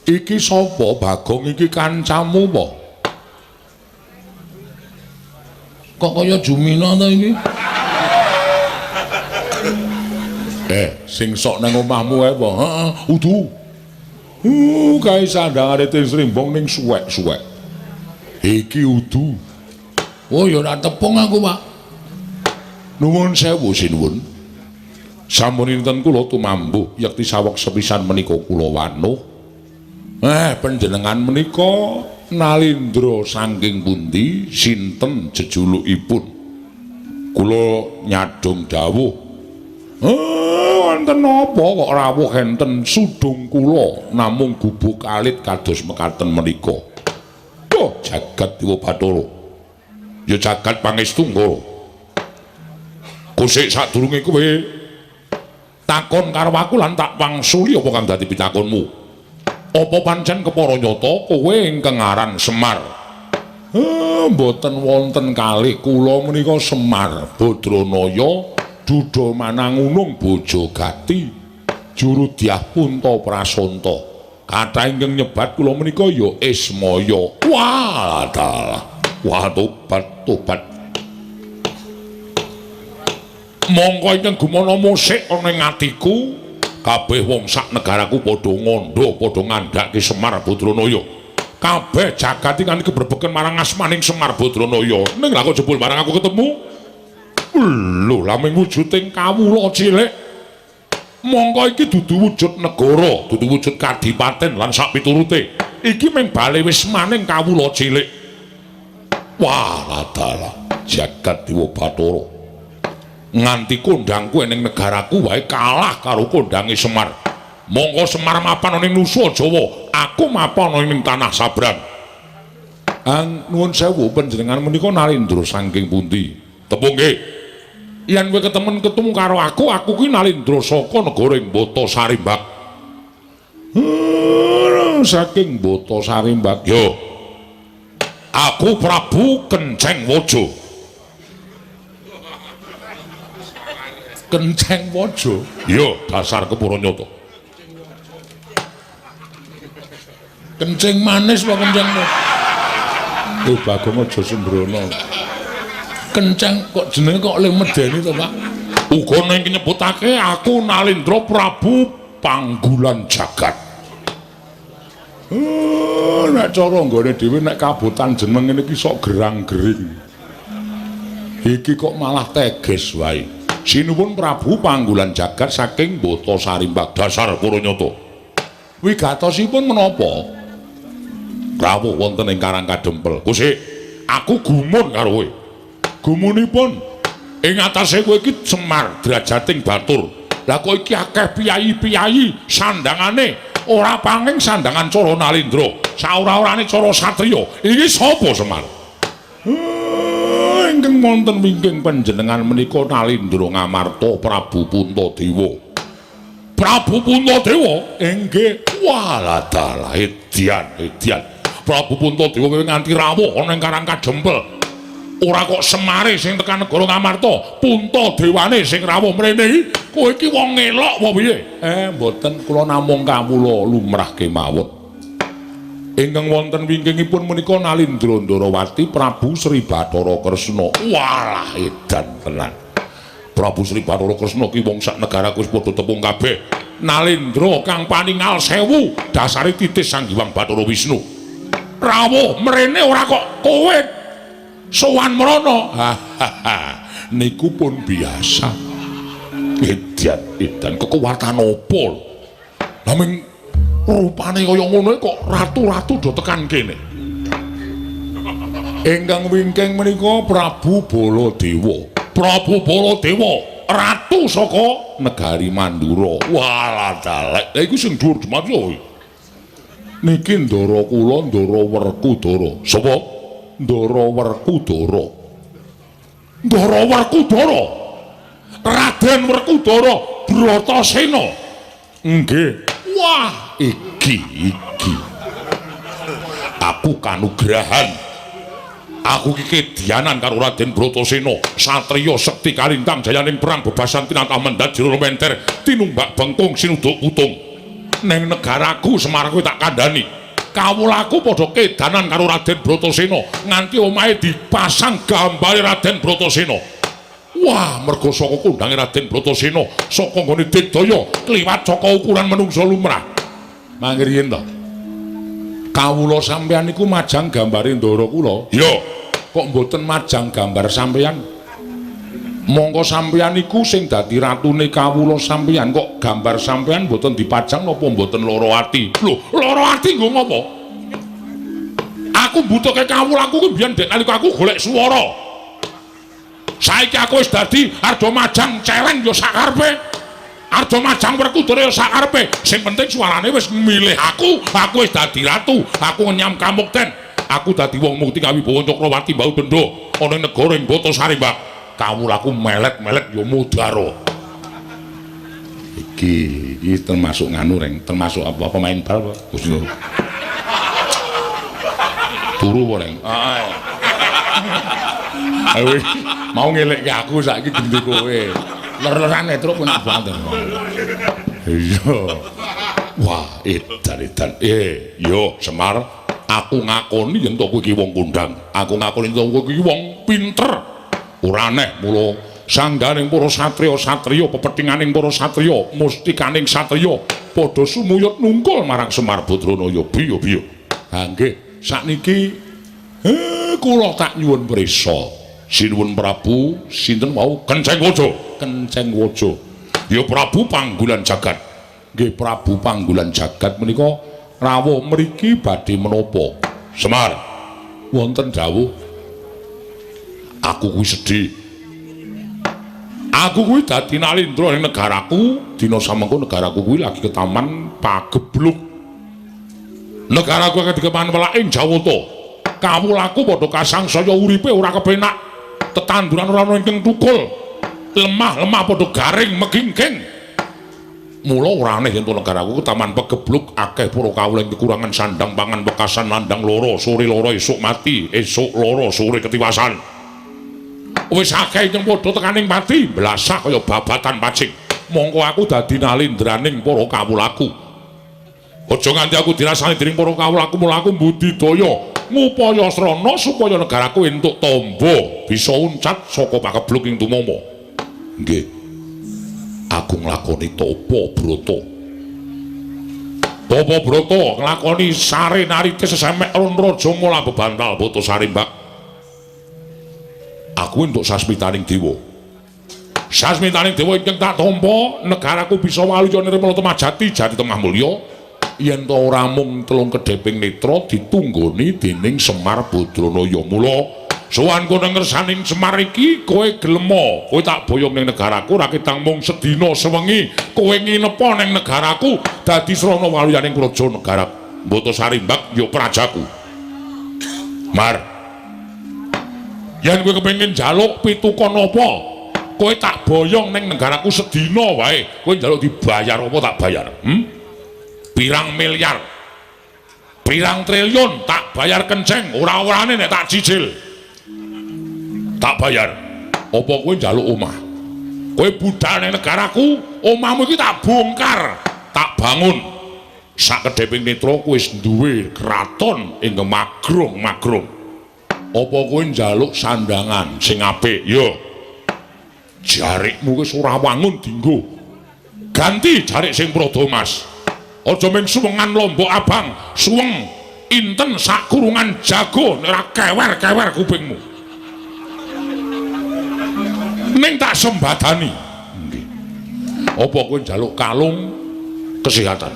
Iki sapa Bagong, iki kancamu apa? Kok kaya Jumina ta iki? Sing sok nang omahmu ae apa? Heeh, udu. Kae sandhangane ting Srimbang ning suwek-suwek. Iki udu. Oh ya ora tepung aku, Pak. Nuwun sewu sinuwun. Sampun dinten kula tumambuh yekti saweg sepisan menika kula wanuh. Panjenengan menika Nalindra saking pundi, sinten jejulukipun? Kula nyadong dawuh. Wonten napa kok rawuh enten sudung kula namung gubuk alit kados mekaten menika. Duh, jagat Dewa Bathara. Ya jagat Pangestutra. Kusik sadurunge kowe takon karo aku lan tak wangsuli apa kang dadi pitakonmu? Apa pancen kepara nyata kowe ingkang aran Semar? Mboten wonten kalih, kula menika Semar Badranaya, Duda Manangunung Bojogati, Jurudyah Punta Prasanta. Kathah ingkang nyebat kula menika ya Ismaya. Wah, tobat. Mongko ingkang gumana musik ana ing atiku, kabeh wong sak negaraku padha ngandha, padha ngandhake Semar Badranaya. Kabeh jagat iki kan keberbeken marang asmaning Semar Badranaya. Ning lha kok jebul marang aku ketemu? Lho, lha mung wujuding kawula cilik. Mongko iki dudu wujud negara, dudu wujud kadipaten lan sak piturute. Iki mung bale wis maning kawula cilik. Wah, adalah jagat Dewa Bathara. Nganti kondangku ning negaraku wae kalah karo kondange Semar. Monggo Semar mapan ning Nusa Jawa, aku mapan ning tanah Sabrang. Nuwun sewu panjenengan menika Nalindra saking pundi? Tepung nggih. Yen kowe ketemu karo aku kuwi Nalindra saka negara Bata Sarimbak. Saking Bata Sarimbak. Yo. Aku Prabu Kenceng Waja. Kenceng Waja. Yo, dasar Kepuranyata. Kenceng manis apa kenceng? Bagong aja sembrono. Kenceng kok jenenge kok le medeni to, Pak? Uga ning nyebutake aku Nalindra Prabu Panggulan Jagat. Nek cara nggone dhewe nek kabutan jeneng ngene iki sok gerang-gering. Iki kok malah teges wae. Sinuwun Prabu Panggulan Jagat saking Bata Sarimbak dasar Puranyata. Wigatosipun menapa? Rawuh wonten ing Karang Kadempel. Gusti, aku gumun karo kowe. Gumunipun ing atase kowe iki Semar Drajating Batur. Lah kok iki akeh piyayi-piyayi sandangane ora panging sandangan cara Nalindra. Saora-orane cara satriya. Iki sapa Semar? Ingkang wonten wingking panjenengan menika Nalindra Ngamarta Prabu Puntadewa. Prabu Puntadewa? Inggih. Walah dalah edian. Prabu Puntadewa kowe nganti rawuh ana ing Karang Kadempel. Ora kok Semare sing tekan negara Ngamarta, Puntadewane sing rawuh mrene iki. Kowe iki wong elok apa piye? Mboten, kula namung kawula lumrah kemawon. Ingkang wonten wingkingipun menika Nalindra Ndarawati Prabu Sri Bathara Kresna. Walah edan tenan. Prabu Sri Bathara Kresna ki wong sak negara wis padha tepung kabeh. Nalindra kang paningal 1000 dasare titis Sang Hyang Bathara Wisnu. Rawuh mrene ora kok kowe sowan mrono. Niku pun biasa. Edan kekuwatan apa? Lah ming rupane kaya ngono kok ratu-ratu do tekan kene. Ingkang wingking menika Prabu Baladewa. Prabu Baladewa, ratu saka negari Mandura. Walah dalek. Lah iku sing dhuwur jemat niki Ndara kula Ndara Werkudara. Sapa? Ndara Werkudara. Ndara Werkudara. Raden Werkudara Bratasena. Nggih. Wah, iki. Aku kanugrahan. Aku iki kedianan karo Raden Bratasena, satriya sekti kalintang jayaning perang bebasan tinatah mendat jero menter tinumbak bengkung sinuduk putung. Neng negaraku Semar kuwi tak kandhani. Kawulaku padha kedanan karo Raden Bratasena nganti omahe dipasang gambare Raden Bratasena. Wah, mergo saka kondange Raden Bratasena saka nggone digdaya kliwat saka ukuran manungsa lumrah. Mangke riyen to. Kawula sampeyan niku majang gambare Ndara kula. Ya, kok mboten majang gambar sampeyan? Mongko sampeyan iku sing dadi ratune kawula sampeyan, kok gambar sampeyan mboten dipajang napa mboten lara ati? Lho, lara ati nggo ngopo? Aku butuhke kawulaku kuwi biyen dek nalika aku golek swara. Saiki aku wis dadi arda majang celeng ya sakarepe. Arda majang Werkudara ya sakarepe. Sing penting suarane wis milih aku wis dadi ratu. Aku nyam kamukten. Aku dadi wong mukti kawibawa Cakrawati Mbau Denda ana ing negara ing Bata Sarimbak. Kawulaku melet-melet ya mudhara. Iki termasuk nganu reng, termasuk apa pemain bal apa? Gusti. Turu apa reng? Ayo mau ngelekke aku saiki gendhe kowe. Ler-lerane truk punak banter. Iya. Wah, edan. Yo Semar, aku ngakoni yen to kowe iki wong kondang. Aku ngakoni yen to kowe iki wong pinter. Ora aneh mula sangganing para satriya pepethinganing para satriya mustikaning satriya padha sumuyut nungkul marang Semar Badranaya biya-biya. Ha nggih sakniki kula tak nyuwun prisa sinuwun Prabu sinten wau Kenceng Waja. Ya Prabu Panggulan Jagat. Nggih Prabu Panggulan Jagat menika rawuh mriki badhe menapa? Semar wonten dawuh Aku kuwi sedih. Aku kuwi dadi nalindra ning negaraku, dina samengko negaraku kuwi lagi ketaman pagebluk. Negaraku kedekeman welaking Jawata. Kawulaku padha kasangsaya uripe ora kepenak. Tetanduran ora ana ingkang tukul. Lemah-lemah padha garing megingking. Mula ora aneh yen negaraku ketaman pagebluk akeh para kawula kekurangan sandang pangan bekasan landang loro, sore loro esuk mati, esuk loro sore ketiwasan. Wis akeh yang padha tekaning mati blasah kaya babatan pacing. Mongko aku dadi nalindraning para kawulaku. Aja nganti aku dirasani dening para kawulaku, mula aku mbudidaya ngupaya srana supaya negaraku entuk tamba bisa uncat saka pagebluk ing tumama. Nggih. Aku nglakoni tapa brata. Tapa brata nglakoni sare narite sesemek ron raja mola bebantal boto sarimbak. Aku entuk sasmitaning dewa. Sasmitaning dewa ingkang tak tampa, negaraku bisa waluya nirmala temajati jati tengah mulya. Yen ta ora mung telung kedheping netra ditunggoni dening Semar Badranaya. Mula sowanku nang ngersaning Semar iki kowe gelem, kowe tak boyong ning negaraku ra ketang mung sedina sewengi kowe nginepa ning negaraku dadi srana waluyaning praja negara Mbata Sarimbak ya prajaku. Mar, yen kowe kepengin njaluk pitukon apa, kowe tak boyong ning negaraku sedina wae. Kowe njaluk dibayar apa tak bayar? Pirang miliar, pirang triliun tak bayar kenceng, ora-orane nek tak cicil. Tak bayar. Apa kowe njaluk omah? Kowe budal ning negaraku, omahmu iki tak bongkar, tak bangun. Sakedheping netra kowe wis duwe kraton ing magrung-magrung. Apa kowe njaluk sandangan sing apik? Yo. Jarikmu wis ora wangun dienggo. Ganti jarik sing prada Mas. Aja mung suwengan lombok abang, suweng inten sak kurungan jago ora kewer-kewer kupingmu. Ning tak sembadani. Nggih. Apa kowe njaluk kalung kesehatan?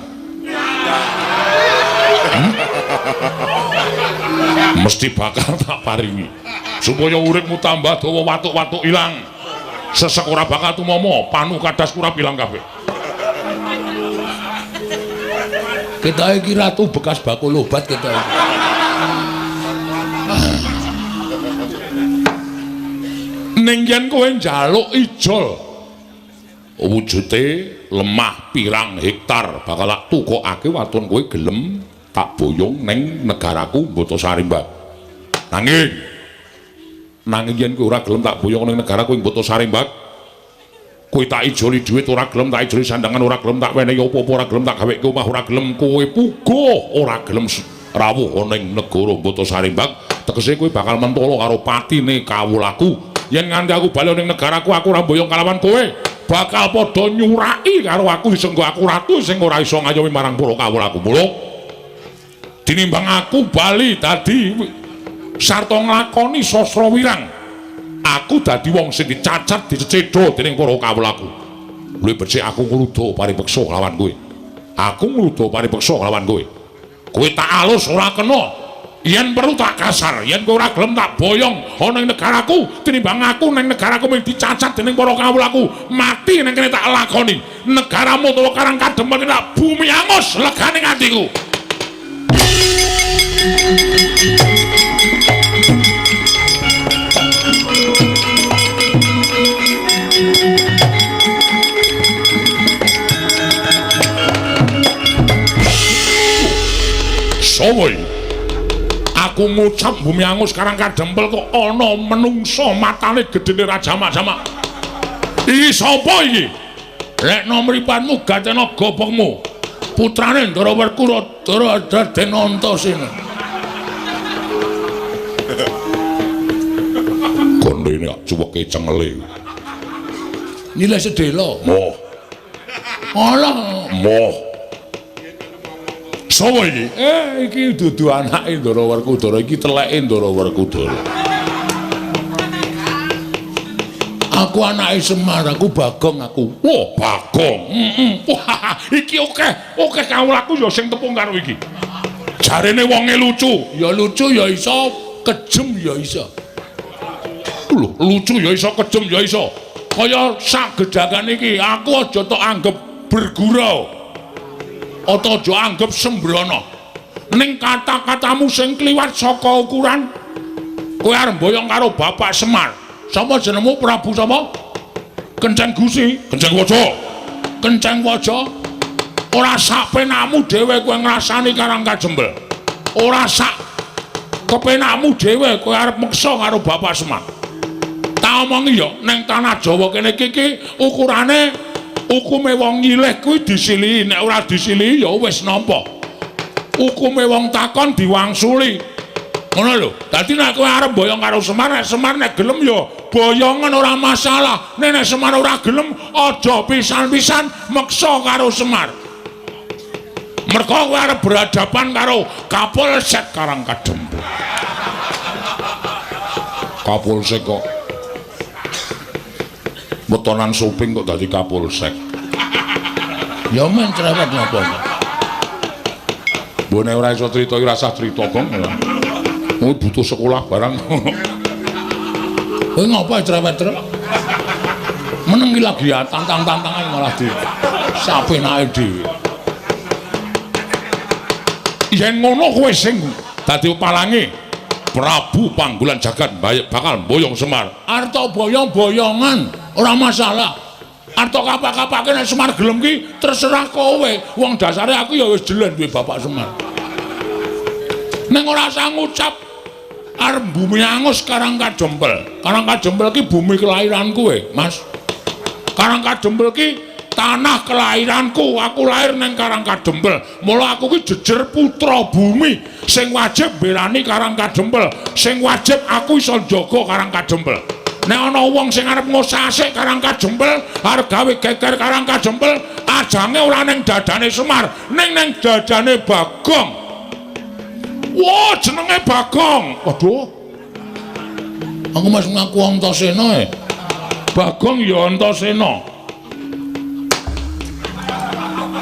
Mesti bakal tak paringi supaya uripmu tambah dawa, watuk-watuk ilang. Sesek ora bakal tumama, panu kadas kurang ilang kabeh. Kita iki ratu bekas bakul obat kita iki. Ning yen kowe njaluk ijol wujude lemah pirang hektar bakal tak tukokake waton kowe gelem tak boyong ning negaraku Mbata Sarimbak. Nanging yen kowe ora gelem tak boyong ning negaraku Mbata Sarimbak, kowe tak ijoli dhuwit ora gelem, tak ijoli sandangan ora gelem, tak wenehi apa-apa ora gelem, tak gaweke omah ora gelem, kowe puguh ora gelem rawuh ning negara Mbata Sarimbak, tegese kowe bakal mentolo karo patine kawulaku. Yen nganti aku bali ning negaraku aku ora mboyong kalawan kowe, bakal padha nyuraki karo aku disenggo aku ratu sing ora iso ngayomi marang para kawulaku. Mula tinimbang aku bali dadi sarta nglakoni sastra wirang, aku dadi wong sing dicacat dicecedha dening para kawulaku. Luwih becik aku ngluda paripeksa lawan kowe. Aku ngluda paripeksa lawan kowe. Kowe tak alus ora kena. Yen perlu tak kasar, yen kowe ora gelem tak boyong ana ning negaraku, tinimbang aku ning negaraku mung dicacat dening para kawulaku, mati ning kene tak lakoni. Negaramu utawa Karang Kadempel tak bumi angus legane atiku. Sowoy. Aku ngucap bumi angus Karang Kadempel kok ana menungso matane gedene Rajamak-jamak. Iki sapa iki? Rekna mripanmu gatena gobokmu. Putrane Ndara Werkudara Raden Antasena. Gondene cuweke cengele. Nilai sedela. Moh. Alah, moh. Sapa iki? Iki dudu anake Ndara Werkudara, iki teleke Ndara Werkudara. Aku anake Semar, aku Bagong aku. Wah, Bagong. Wah, iki oke kawulaku ya sing tepung karo iki. Jarene wonge lucu, ya iso, kejem ya iso. Lho, lucu ya iso, kejem ya iso. Kaya sagedagan iki aku aja tok anggap bergurau. Ata aja anggap sembrono. Ning kata-katamu sing kliwat saka ukuran kowe arep boyong karo Bapak Semar. Sapa jenengmu? Prabu sapa? Kenceng Gusi, Kenceng Waja. Kenceng Waja. Ora sak penakmu dhewe kowe ngrasani Karangkajembel. Ora sak kepenakmu dhewe kowe arep meksa karo Bapak Semar. Tak omongi ya, ning tanah Jawa kene iki ukurane hukume wong nyilih kuwi disilihi, nek ora disilihi ya wis nampa. Hukume wong takon diwangsuli. Ngono lho. Dadi nek kowe arep boyong karo Semar, nek Semar nek gelem ya boyongan ora masalah. Nek Semar ora gelem aja pisan-pisan meksa karo Semar. Mergo kowe arep berhadapan karo Kapolsek Karangkajembel. Kapolsek kok betonan suping kok dadi Kapolsek. Ya men cerewet napa. Bone ora iso crita iki rasah crita kong. Oh butuh sekolah barang. Kowe ngapa cerewet terus? Meneng iki lagi ya tantang-tantangan malah di sapenake dhewe. Yen ngono kowe sing dadi palange Prabu Panggulan Jagat bakal boyong Semar. Arta boyong-boyongan ora masalah. Arta kapak-kapake nek Semar gelem ki terserah kowe. Wong dasare aku ya wis jelen duwe Bapak Semar. Ning ora usah ngucap arep bumi angus Karangkajembel. Karangkajembel ki bumi kelahiran kowe, Mas. Karangkajembel ki tanah kelahiranku. Aku lahir ning Karangkajembel. Mula aku ki jejer putra bumi sing wajib belani Karangkajembel. Sing wajib aku iso jaga Karangkajembel. Nek ana wong sing arep ngosasik Karangkajembel, arep gawe geger Karangkajembel, ajange ora ning dadane Semar, ning dadane Bagong. Wah, jenenge Bagong. Waduh. Aku mas ngaku Antasena e. Bagong ya Antasena.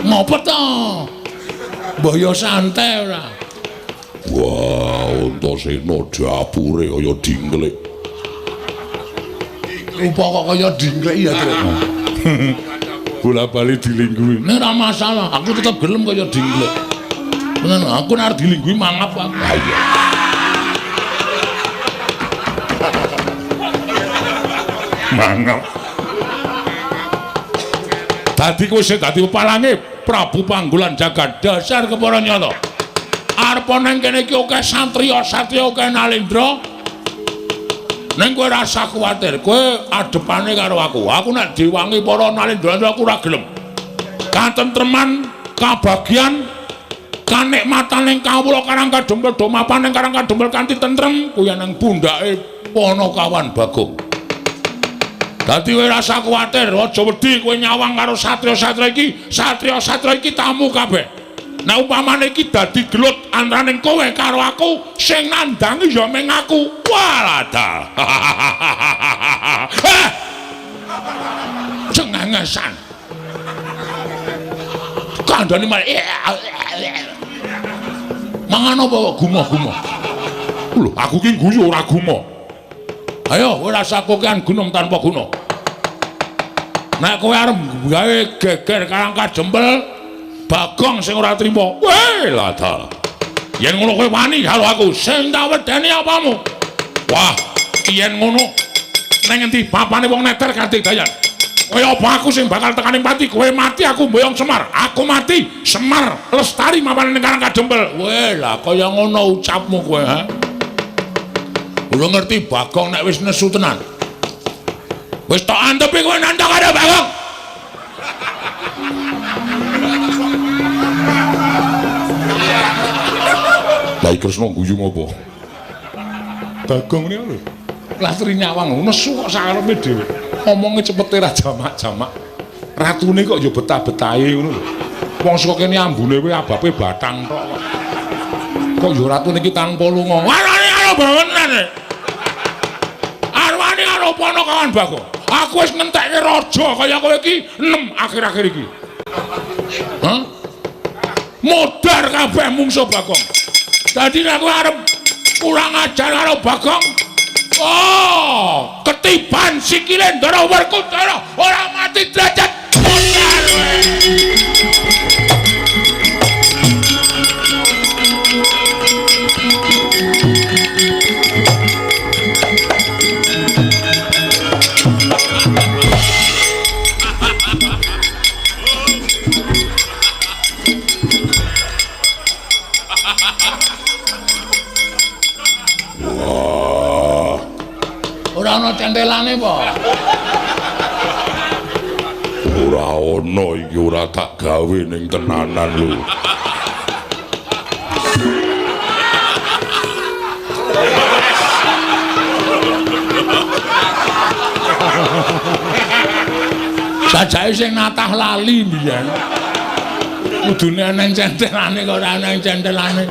Ngopo to? Mbah ya santai ora. Wah, Antasena dapure kaya dingklek. Rupa kok kaya dingklek ya, Tru. Bola-bali dilingguhi. Nek ora masalah, aku tetep gelem kaya dingklek. Tenan, aku nek dilingguhi mangap aku. Ha iya. Mangap. Dadi kowe sing dadi palange Prabu Panggulan Jagat dasar kepara nyata. Arep nang kene iki akeh satriya akeh Nalendra. Neng kowe ora usah kuwatir, kowe adepane karo aku. Aku nek diwangi para Nalendra aku ora gelem. Katentreman, kabagian, kanikmatan ning kawula Karangkajembel do mapan ning Karangkajembel kanthi tentrem kuwi nang pundhake Panakawan Bagong. Dadi kowe ora usah kuwatir, aja wedi kowe nyawang karo satriya-satriya iki. Satriya-satriya iki tamu kabeh. Nek upamane iki dadi gelut antaraning kowe karo aku, sing nandangi ya meng aku. Waladal. Cengengesan. Kandhane malah mangan apa kok gumoh-gumoh. Lho, aku ki guyu ora gumoh. Ayo, kowe rasa kokean gunung tanpa guna. Nek kowe arep gawe geger Karangkajembel, Bagong sing ora trima. Weh, ladal. Yen ngono kowe wani karo aku, sing tak wedeni apamu? Wah, yen ngono nang endi papane wong neter kanthi dayan. Kaya apa aku sing bakal tekaning pati, kowe mati aku mboyong Semar. Aku mati, Semar lestari mapan ning Karangkajembel. Weh, lah kaya ngono ucapmu kowe, ha? Ora ngerti Bagong nek wis nesu tenan. Wis tok antepi kowe nandhang karo Bagong. Baik Kresna guyu ngopo? Bagong niku lho. Latri nyawang nesu kok sakarepe dhewe. Omonge cepete ra jamak-jamak. Ratune kok ya betah-betahe ngono lho. Wong saka kene ambune kuwi abape bathang tok kok. Kok ya ratune iki tanpa lunga. Warane karo bawenan. Arwani karo Panakawan Bagong. Aku wis ngentekke raja kaya kowe iki enem akhir-akhir iki. Hah? Modar kabeh mungsuh Bagong. Dadi nek kowe arep kurang ajar karo Bagong, ketiban sikile Ndara Werkudara ora mati derajat ora ana centelane po. Ora ana iki ora tak gawe ning tenanan lho. Sajake sing natah lali mbiyen. Kudune ana centelane kok ora ana centelane.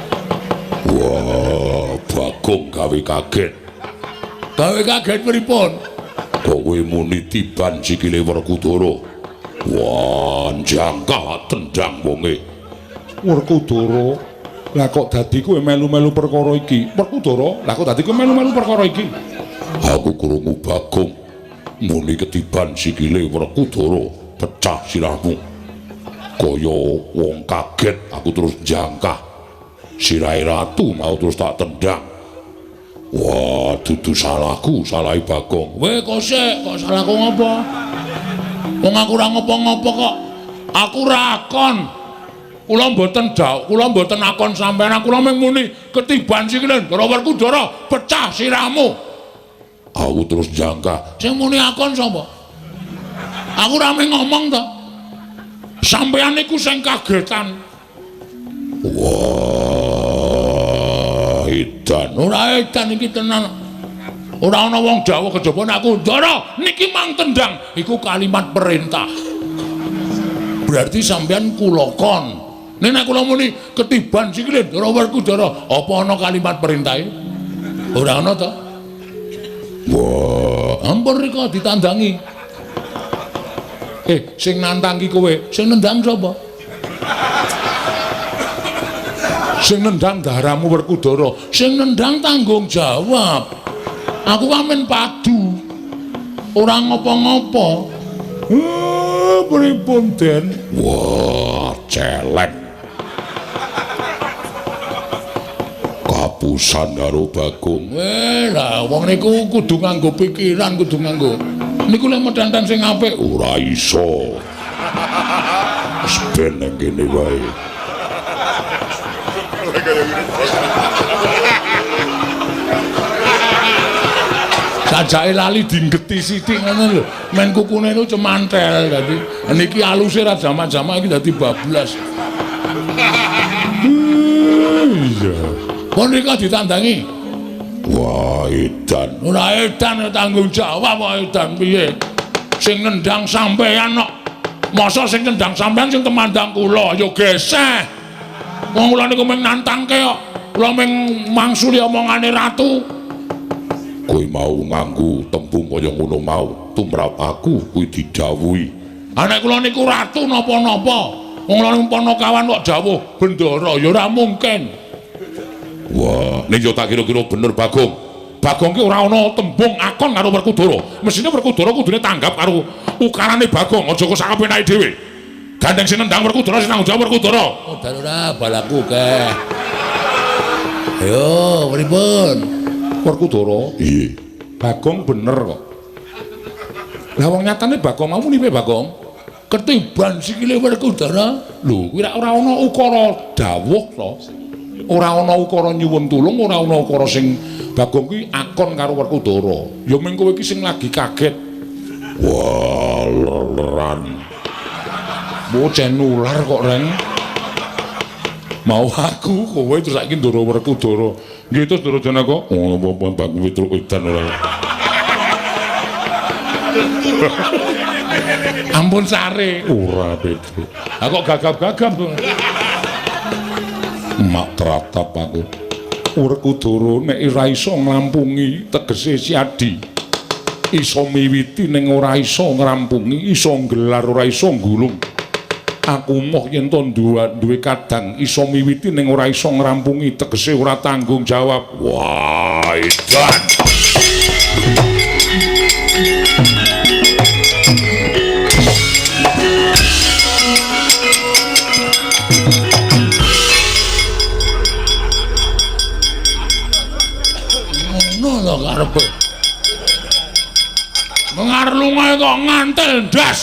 Wah, Bagong gawe kaget. Gawe kaget pripun? Kowe muni tiban sikile Werkudara. Wah, jangka tendang wonge. Werkudara, lah kok dadi kowe melu-melu perkara iki? Werkudara, lah kok dadi kowe melu-melu perkara iki? Aku krungu Bagong muni ketiban sikile Werkudara, pecah sirahmu. Kaya wong kaget aku terus jangka. Sirahe ratu mau terus tak tendang. Wah, dudu salahku, salahe Bagong. Weh, kok sik, kok salahku ngopo? Wong aku ora ngopo-ngopo kok. Aku ra akon. Kula mboten akon sampean, kula mung muni ketiban sikile Ndara Werkudara, pecah sirahmu. Aku terus jangka. Sing muni akon sapa? Aku ora mung ngomong to. Sampeyan iku sing kagetan. Wah, edan. Ora edan iki tenan. Ora ana wong Jawa kejaba aku, "Ndara, niki mang tendang." Iku kalimat perintah. Berarti sampean kula kon. Nek kula muni ketiban sikile Ndara Werkudara, apa ana kalimat perintahe? Ora ana to? Wah, ampun rika ditandangi. Sing nantang ki kowe, sing nendang sapa? Sing nendang daramu Werkudara, sing nendang tanggung jawab. Aku amen padu. Ora ngopo-ngopo. Pripun Den? Wah, celek. Kapusan karo Bagong. Lah wong niku kudu nganggo pikiran, kudu nganggo. Niku lek medantan sing apik ora iso. Wis ben nang kene wae. Sajake lali dinggeti sithik ngono lho. Men kukune niku cemantel dadi. Niki aluse ra jama-jama iki dadi bablas. Iya. Kon rika ditandangi. Wah, edan. Ora edan tanggung jawab kok edan piye? Sing nendang sampeyan kok. Masa sing nendang sampeyan sing temandang kula ya geseh. Wong kula niku mung nantangke kok. Kula mung mangsuli omongane ratu. Kowe mau nganggo tembung kaya ngono mau, tumrap aku kuwi didhawuhi. Anek kula niku ratu napa-napa. Wong kula niku Panakawan kok dawuh bendara ya ora mungkin. Wah, ning yo tak kira-kira bener Bagong. Bagong ki ora ana tembung akon karo Werkudara. Mesine Werkudara kudune tanggap karo ukarane Bagong, aja kok sak penake dhewe. Gandeng sing nendang Werkudara sing tanggung jawab Werkudara. Oh, ora balaku keh. Ayo, pripun? Werkudara? Iya. Bagong bener kok. Lah wong nyatane Bagong mau muni Bagong. Ketiban sikile Werkudara. Lho, kuwi ora ana ukara dawuh to. Ora ana ukara nyuwun tulung, ora ana ukara sing Bagong kuwi akon karo Werkudara. Ya mung kowe iki sing lagi kaget. Wah, leran. Bocah nular kok, Reng. Mau aku kowe terus saiki Ndara Werkudara. Nggih terus Duryudana kok. Oh, apa Bagong truk edan ora. Ampun sare. Ora Pedro. Ha kok gagap-gagap to. Mak teratap aku. Werkudara nek ora iso nglampungi tegese Siadi. Iso miwiti ning ora iso ngrampungi, iso nggelar ora iso nggulung. Aku moh yen to duwe kadang iso miwiti ning ora iso ngrampungi tegese ora tanggung jawab. Wah, edan. mengar lungae kok ngantel ndas.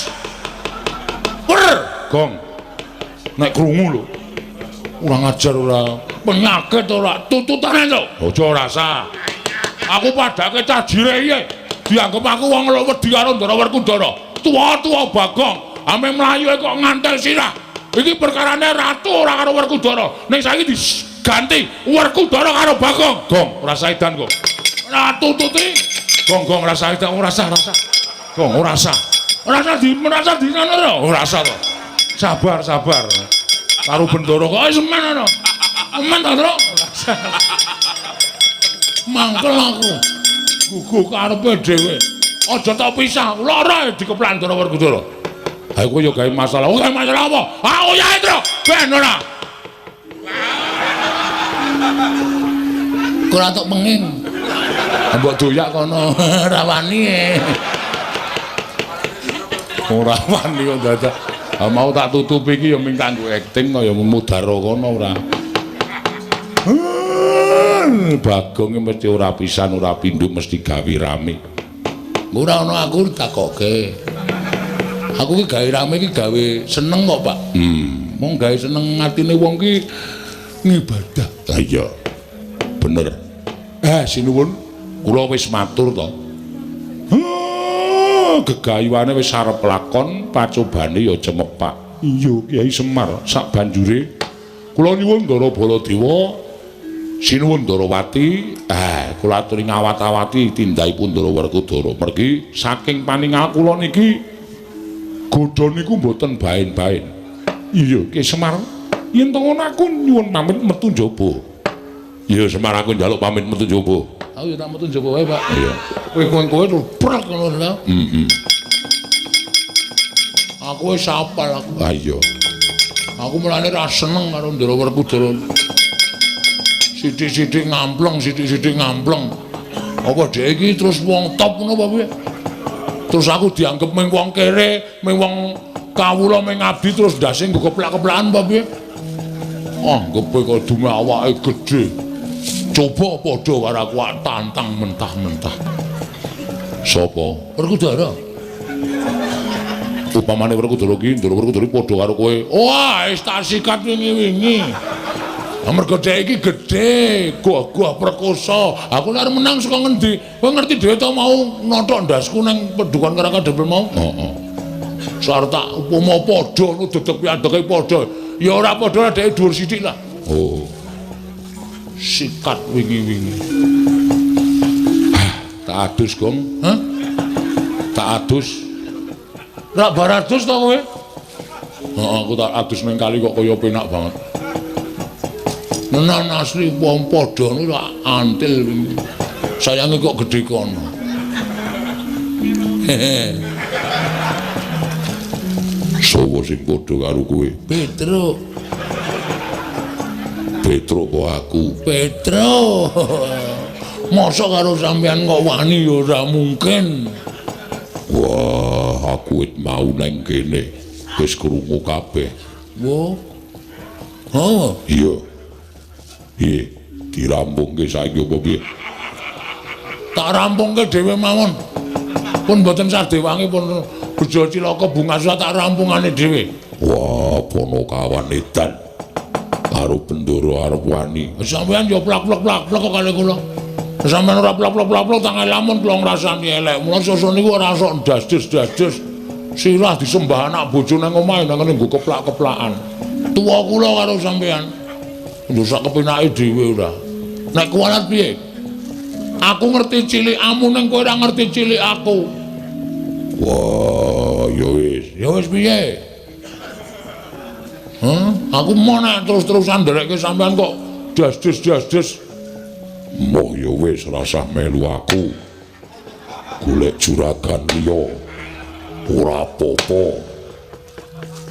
Gong. Nek krungu lho. Ora ngajar ora penyakit ora tututane to. Aja rasa. Aku padake cah jireye. Dianggep aku wong lho wedi karo Ndara Werkudara. Tua-tua Bagong. Ame mlayu kok ngantel sirah. Iki perkarane ratu ora karo Werkudara. Ning saiki diganti Werkudara karo Bagong. Gong, rasa edan kok. Ratu tuti. Gong rasa edan, rasa. Gong rasa. Rasa di sana to. Rasa to. Sabar. Karo Bendoro kok semen ana. Semen to, Tru. Mangkel aku. Gugu karepe dhewe. Aja tak pisah. Lara dikeplan Ndara Werkudara. Ha kowe yo gawe masalah. Gawe masalah apa? Aku yae, Tru. Ben ora. Ora tok penging. Mbok doyak kono rawani. Ora wani kok dadak. Mau tak tutupi iki ya ming kanggo akting kaya mudhara kono ora. Bagong mesti ora pisan ora pindho mesti gawe rame. Ora ana aku takoke. Aku ki gawe rame ki gawe seneng kok, Pak. Mong gawe seneng atine wong ki ngibadah. Ha iya. Bener. Sinuwun kula wis matur to. Gegayuane wis arep lakon, pacobane ya cemepak. Iya, Kyai Semar, sak banjure kula nyuwun Ndara Baladewa, sinuwun Ndarawati, kula aturi ngawat-awati tindahipun Ndara Werkudara. Mergi saking paningal kula niki godha niku mboten baen-baen. Iya, Kyai Semar, yen to ngono aku nyuwun pamit metu njaba. Iya, Semar aku njaluk pamit metu njaba. Aku ya tak metu njaba wae, Pak. Iya. Kowe lho prak ngono lho. Aku wis apal aku. Ha iya. Aku mulane ra seneng karo Ndara Werkudara. Sithik-sithik ngampleng. Apa dhek iki terus wong top ngono apa piye? Terus aku dianggep mung wong kere, mung wong kawula mung abdi terus ndase nggo keplak-keplakan apa piye? Anggepe kok dume awake gedhe. Coba padha karo aku tantang mentah-mentah. Sapa? Werkudara. Upamane Werkudara ki, Ndara Werkudara padha karo kowe. Wah, wis tak sikat wingi-wingi. Amarga dhek iki gedhe, gagah perkosa. Aku nek menang saka ngendi? Kowe ngerti dhewe to mau nothok ndasku ning Padukan Karangkandel mau? Heeh. Sarta upama padha nu dedeg piandheke padha. Ya ora padha dhek dhuwur sithik lah. Oh. Sikat wingi-wingi. Tak adus, Gong. Hah? Tak adus. Rak baratus to kowe? Heeh, aku tak adus ning kali kok kaya penak banget. Menan asli wong padha niku tak antil wingi. Sayange kok gedhe kono. Sopo sing padha karo kowe? Petro kok aku? Petro. Masa karo sampean kok wani ya ora mungkin. Wah, aku wis mau nang kene. Wis krungu kabeh. Wo. Oh, iya. Dirampungke saiki apa piye? Tak rampungke dhewe mawon. Pun mboten sadewangi pun bejo cilaka bungasa tak rampungane dhewe. Wah, ponokawan edan. Karo Bendoro arep wani. Sampeyan yo plak-plak kok kali kula. Sampeyan ora plak-plak tak lamun kula ngrasani elek. Mula sosok niku ora sok dasdes-dasdes. Sirah disembah anak bojone nang omahe nang nggo keplak-keplakan. Tuwa kula karo sampeyan. Lho sak kepenake dhewe ora. Nek kuwalat piye? Aku ngerti cilikmu ning kowe ora ngerti cilik aku. Wah, ya wis. Ya wis piye? Aku mau nek terus-terusan nderekke sampean kok dasdes-dasdes. Moh ya wis rasah melu aku. Golek juragan liya. Ora apa-apa.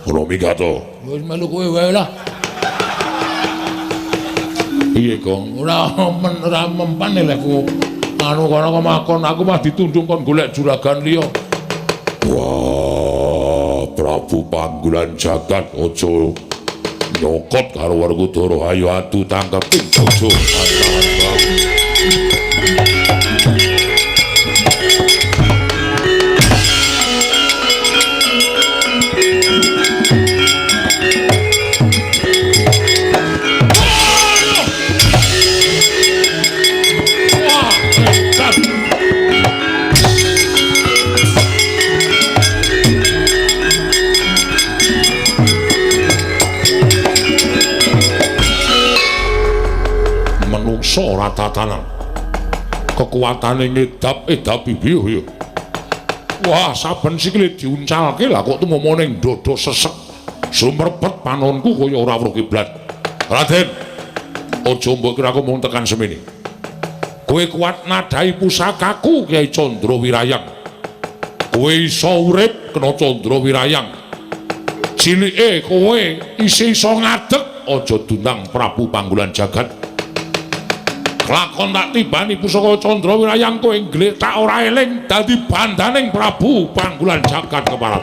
Ora migato. Wis melu kowe wae lah. Piye, Gong? Ora mempan lekku. Anu kono kok makon aku mah ditundung kon golek juragan liya. Wah, Prabu Panggulan Jagat aja nyokot karo Werkudara. Ayo atu tangkeping bojo. tatanan. Kekuatane ngedap-edapi biyo ya. Wah, saben sikile diuncalke lah kok tumomo ning dodo sesek. Sumrepet panonku kaya ora weruh kiblat. Raden, aja mbok kira aku mung tekan semene. Kowe kuat nadai pusakaku Kyai Candrawirayang. Kowe iso urip kena Candrawirayang. Cilike kowe isih iso ngadeg aja dundang Prabu Panggulan Jagat. Lakon tak tibani pusaka Candrawirayang kowe ngletak ora eling dadi bandaning Prabu Panggulan Jagat keparat.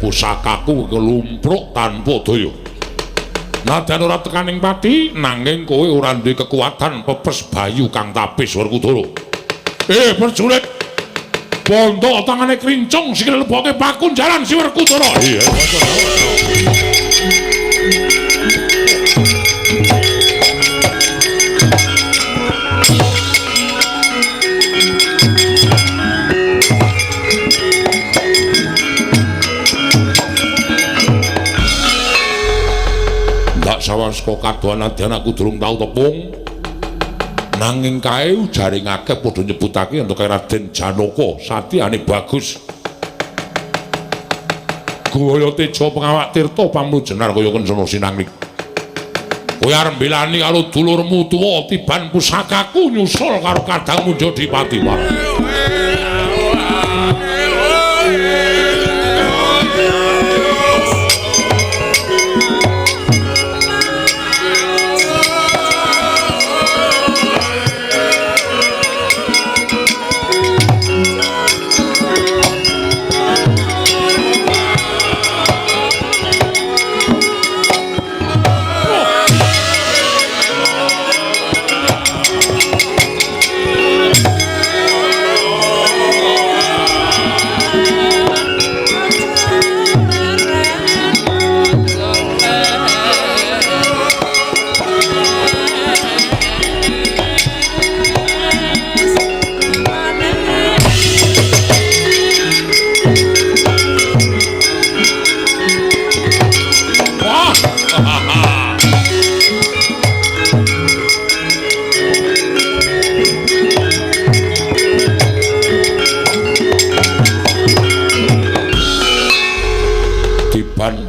Pusakaku kelumpruk tanpa daya. Nadan ora tekaning pati nanging kowe ora duwe kekuatan pepes bayu kang tapis Werkudara. Prajurit, bondo tangane krincung sikile leboke pakun jalan si Werkudara. Iya, sawanska kadohan nadyan aku durung tau tepung nanging kae jaring akeh padha nyebutake entuk Raden Janaka satyane bagus Gaya Teja pengawak tirta pamlujenar kaya kencana sinanglik kowe arep mbelani karo dulurmu tuwa tiban pusakaku nyusul karo kadangmu Jodipati Waras.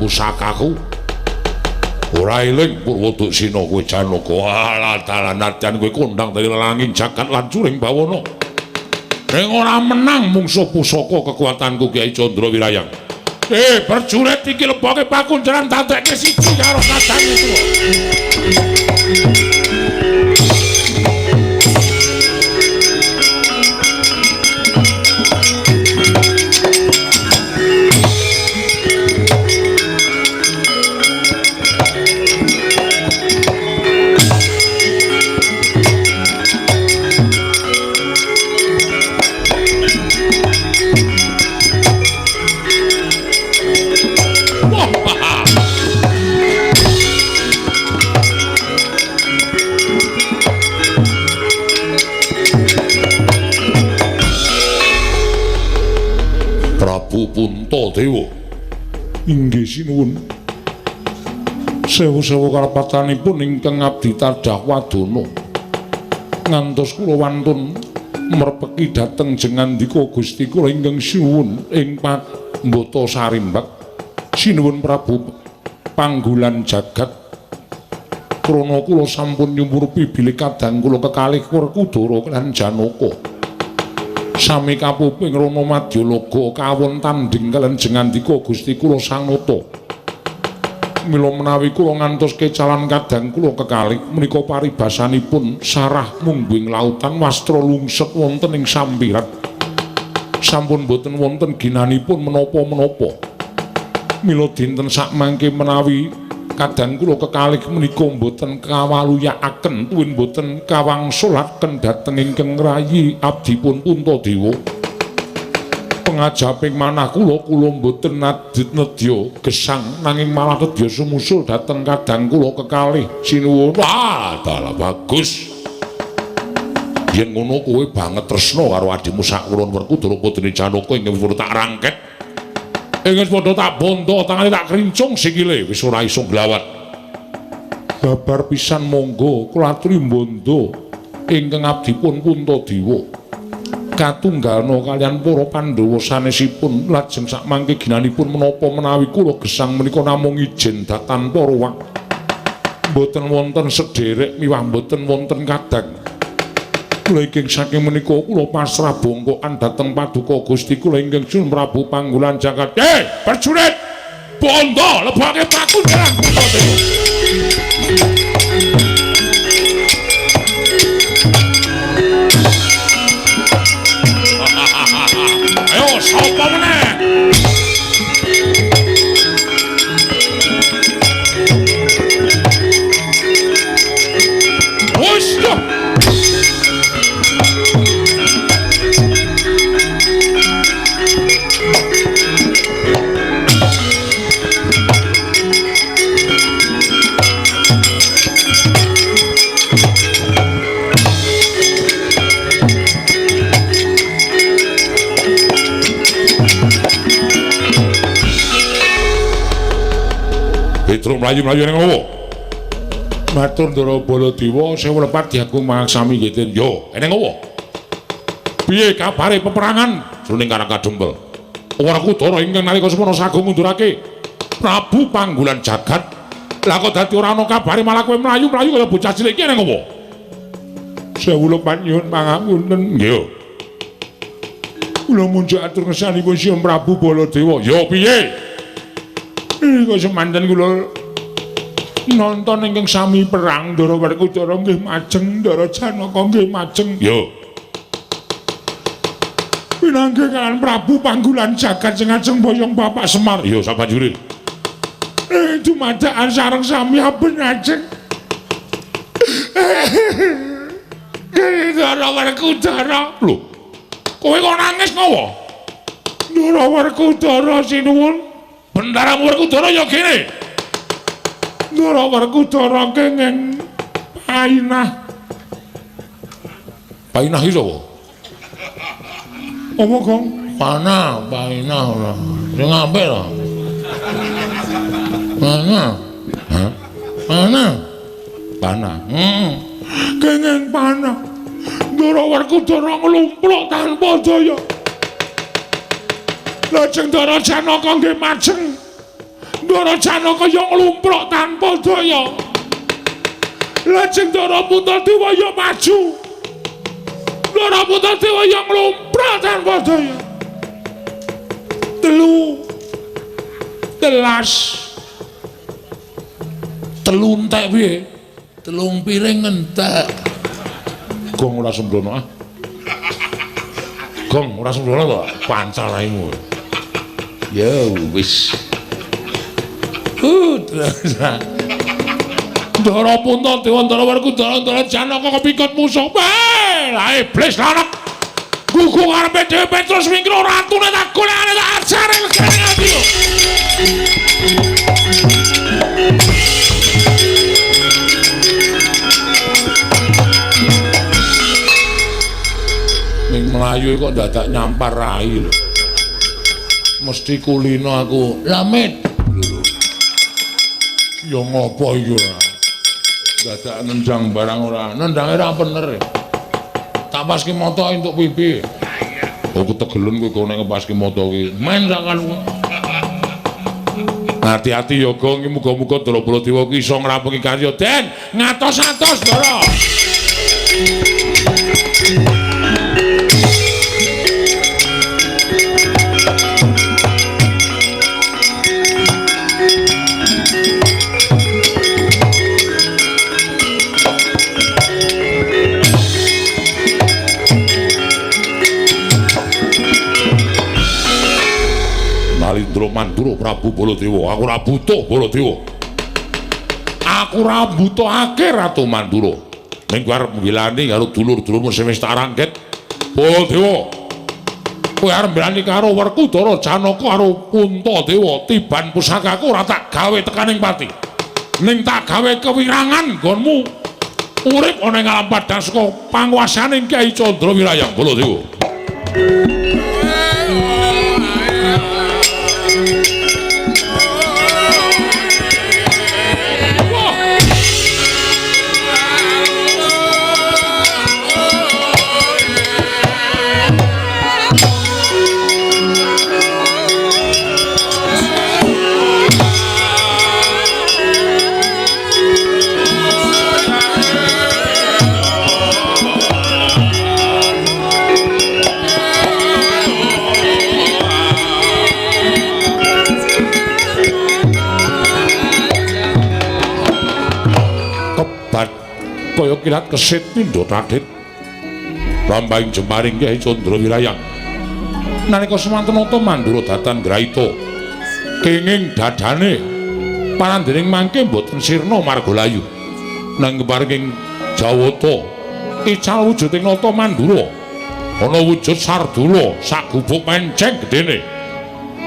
Pusakaku ora eling Purwodaksina kowe Janaka alah dalan nadyan kowe kondang dari langing jagat lan curing bawana ning ora menang mungsuh pusaka kekuatanku Kyai Candrawirayang. Prajurit iki leboke pakunjaran tatekke siji karo kadang itu. Puntadewa inggih sinuwun sewu-sewu karapatanipun ingkang abdi tadah wadana ngantos kula wantun merpeki dhateng jengandika Gusti kula ingkang sinuwun ing Pambata Sarimbak sinuwun Prabu Panggulan Jagat krana kula sampun nyumurupi bilih kadang kula kekalih Werkudara lan Janaka Sami kapuping Rana Madyalaga kawon tanding kalenjengan dika Gusti kula Sanata. Mila menawi kula ngantos kecalan kadang kula kekalih menika paribasanipun sarah mungguing lautan wastra lungset wonten ing sampiran. Sampun boten wonten ginanipun menapa-menapa. Mila dinten sakmangke menawi kadang kula kekalih menika boten kawaluyakaken tuwin boten kawangsulaken dhateng ingkang rayi abdipun Puntadewa. Pengajaping manah kula boten nedya gesang nanging malah nedya sumusul dhateng kadang kula kekalih sinuwun. Wah, dalah bagus. Yen ngono kowe banget tresna karo adimu Sakulon Werkudara Putri Janaka ing wis tak rangket. Ing padha tak bondo, tangane tak krincung sikile wis ora iso glawat. Babar pisan monggo kula aturi bondo ingkang abdipun Puntadewa. Katunggalna kaliyan para Pandhawa sanesipun lajeng sakmangke ginanipun menapa menawi kula gesang menika namung ijen tanpa ruwak. Mboten wonten sederek miwah mboten wonten kadang. Kula ingkang saking menika kula pasrah bongkokan dhateng paduka Gusti kula ingkang Sun Prabu Panggulan Jagat. Prajurit! Bondo lebake pakunjaran Puntadewa. Ayo sapa meneh? Wis yo. Petro mlayu-mlayu ning ngowo. Matur Ndara Baladewa sewu lepat diagung mangsami ngeten. Yo, ning ngowo. Piye kabare peperangan jroning Karangka Dempel? Werkudara ingkang nalika semana sagung ngundurake Prabu Panggulan Jagat. Lah kok dadi ora ana kabare malah kowe mlayu-mlayu kaya bocah cilik iki ning ngowo? Sewu lepat nyuwun pangapunten. Yo. Kula munjuk atur ngesanipun Sri Prabu Baladewa. Yo piye? Kok semanten kula nonton ingkang sami perang Ndara Werkudara nggih majeng, Ndara Janaka nggih majeng. Yo. Pinanggih kaliyan Prabu Panggulan Jagat sing ajeng boyong Bapak Semar. Yo sabanjure. Dumadakan sareng sami aben ajeng. Ndara Werkudara. Lho. Kowe kok nangis ngowo? Ndara Werkudara sinuwun. Bendara Werkudara ya kene. Ndara Werkudara kenging painah. Painah iki sapa? Apa, Gong? Panah, painah ora. Sing apik to. Panah. Hah? Panah. Panah. Kenging panah. Ndara Werkudara nglumpluk tanpa daya. Lajeng Ndara Janaka nggih majeng. Ndara Janaka ya nglumpruk tanpa daya. Lajeng Ndara Puntadewa ya maju. Ndara Puntadewa ya nglumpruk tanpa daya. Telu entek piye? Telung piring entek. Gong ora sembrono ah. Gong ora sembrono to, pancal raimu. Ya wis. Ndara Puntadewa, Ndara Werkudara, Ndara Janaka kepikut musuh. Lah iblis lanak. Gugu karepe dhewe Petrus mingkro ratune tak golekane tak ajare kene ati yo. Ning mlayu kok dadak nyampar rai lho. Mesti kulino aku lamit. Ya ngopo iki ora? Dadak nendang barang ora. Nendange ra bener. Tak paski moto entuk pipi. Oh ketegelun kowe kok nek ngepaski moto ki. Men sakan. Hati-hati ya Gong, muga-muga Ndara Baladewa ki iso ngrampungi karya. Den, ngatos-atos Ndara. Mandura Prabu Baladewa. Aku ora butuh Baladewa. Aku ora butuhake Ratu Mandura. Ning kowe arep mbelani karo dulur-dulurmu sing wis tak rangket. Baladewa. Kowe arep mbelani karo Werkudara Janaka karo Puntadewa. Tiban pusakaku ora tak gawe tekaning pati. Ning tak gawe kewirangan nggonmu urip ana ing alam padang saka panguwasaning Kyai Candrawirayang Baladewa. Kaya kilat kesit pindha Raden lambahing jemaring Kyai Candrawirayang nalika semanten nata Mandura datan Graita kenging dadane panandhening mangke boten sirna margalayu nang keparing Jawata ical wujuding nata Mandura ana wujud sardula sak gubuk menceng gedene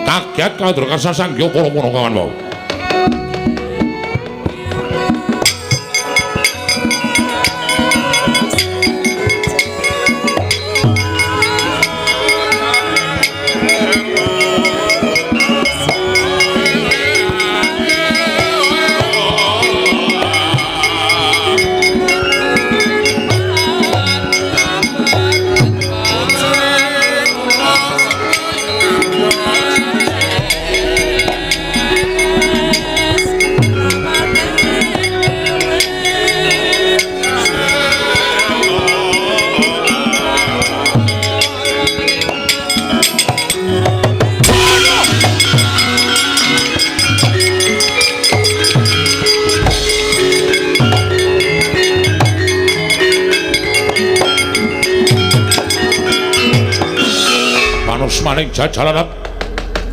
kaget kandra kasasangya para punakawan wau. Maning jajaran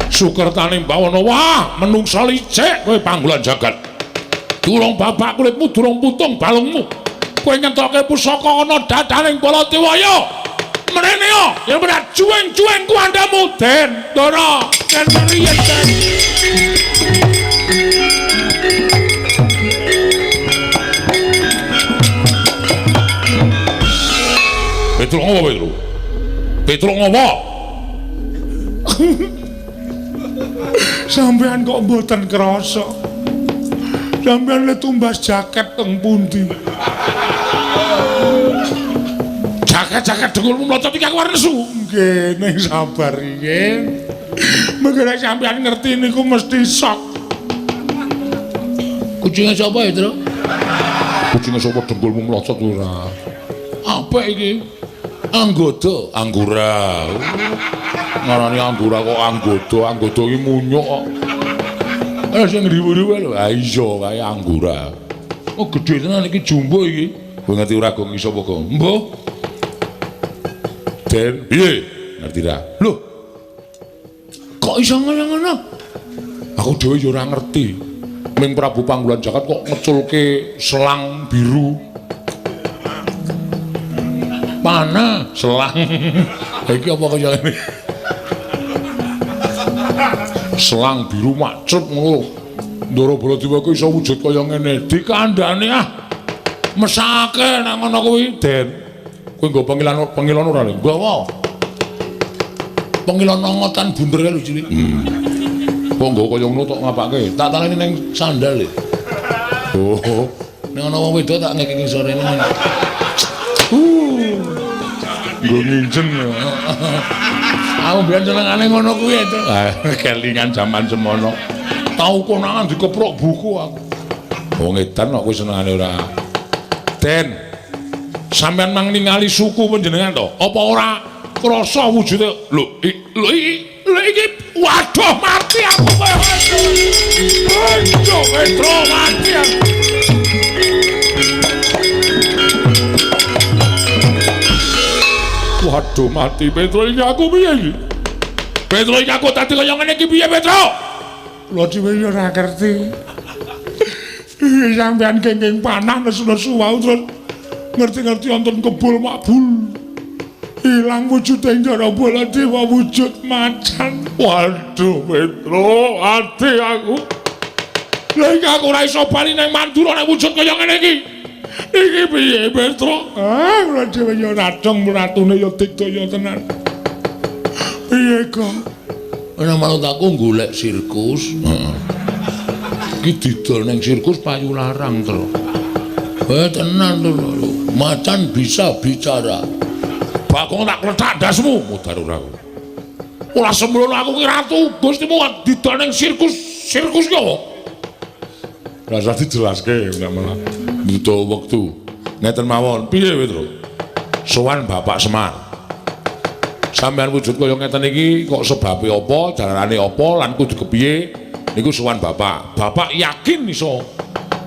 sukertaning bawana wah menungsa licik kowe panggolan jagat durung babak kulitmu durung putung balungmu kowe ngentoke pusaka ana dadaning Baladewa menene yo yen berat jueng-jueng kuandamu den Ndara den riyen den Petro ngopo sampean kok mboten krasa sampean le tumbas jaket teng pundi jaket dengkulmu mlocot iki aku arep nesu nggih ning sabar iki mengko sampean ngerti niku mesti sok kucinge sapa ya Tru kucinge sapa dengkulmu mlocot ora apa iki anggota anggura ngarani anggura kok anggodo iki munyuk kok ana sing ngriwu-riwu lho ha iya kae anggura oh gedhe tenan iki jumbo iki kowe ngerti ora gong iso apa gong mbuh Den piye ngerti ra lho kok iso ngono aku dhewe ya ora ngerti ming Prabu Panggolan Jagat kok ngeculke selang biru mana selang iki apa kaya ngene selang biru macet ngono Ndara Baladewa ku iso wujud kaya ngene dikandhani mesake nang ngono kuwi Den kowe nggo pengilan ora lho nggawa pengilan ngotan bunder lho cilik kok nggo kaya ngono tok ngapake tak taleni ning sandal oh ning ana wong wedok tak ngekeki sorene nggo nginjen aku biyen senengane ngono kuwi to kelingan jaman semono tau konangan dikeprok buku aku wong edan kok kuwi senengane ora Den sampean mang ningali suku panjenengan to apa ora krasa wujude lho iki waduh mati aku kowe waduh Petro mati aku waduh mati Petro iki aku piye iki Petro iki aku tadi kaya ngene iki piye Petro Kula dhewe ya ora ngerti. Sampeyan kenging panah nesu-nesu wae terus ngerti-ngerti wonten kebul makbul. Ilang wujude Ndara Baladewa wujud macan. Waduh, Petro, ati aku. Lah iki aku ora iso bali nang Mandura nek wujud kaya ngene iki. Iki piye, Petro? Kula dhewe ya radong ratune ya digdaya tenan. Piye, Kang? Ana manut aku golek sirkus. Heeh. Iki didol ning sirkus payu larang, Tru. Tenan, Tru. Macan bisa bicara. Bakong tak kletak ndasmu, mudhar ora. Ora sembrono aku ki ratu, Gustimu didol ning sirkus ki apa? Rasa dijelaske malah. Butuh wektu. Ngeten mawon. Piye, Petro? Sowan Bapak Semar. Sampeyan wujud kaya ngeten iki kok sebabe apa, dalarane apa lan kudu kepiye? Niku sowan Bapak. Bapak yakin iso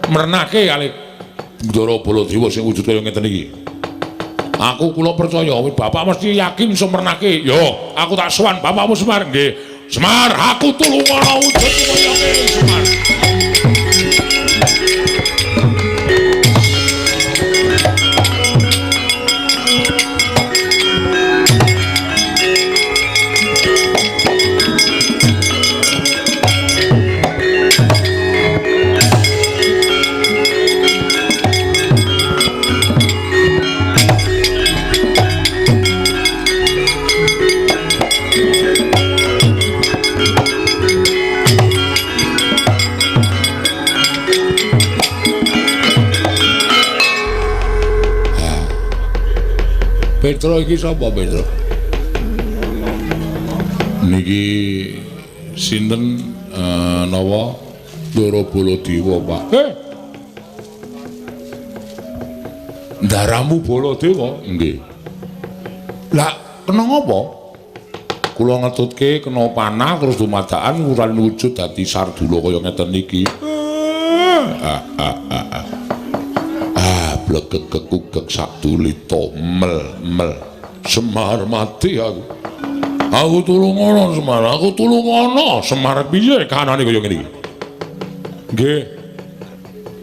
mrenake kalih Ndara Baladewa sing wujud kaya ngeten iki. Aku kula percaya Bapak mesti yakin iso mrenake. Yo, aku tak sowan Bapakmu Semar nggih. Semar, aku tulung ana wujud kaya ngene, Semar. Petro iki sapa, Petro? Niki sinten napa Ndara Baladewa, Pak? Ndaramu Baladewa? Nggih. Lah kena ngapa? Kula ngetutke kena panah terus dumadakan wuran wujud dadi Sardula kaya ngeten niki. Blegek kekugek satulita mel Semar mati aku. Aku tulung ana Semar, aku tulung ana. Semar piye kanane kaya ngene iki? Nggih.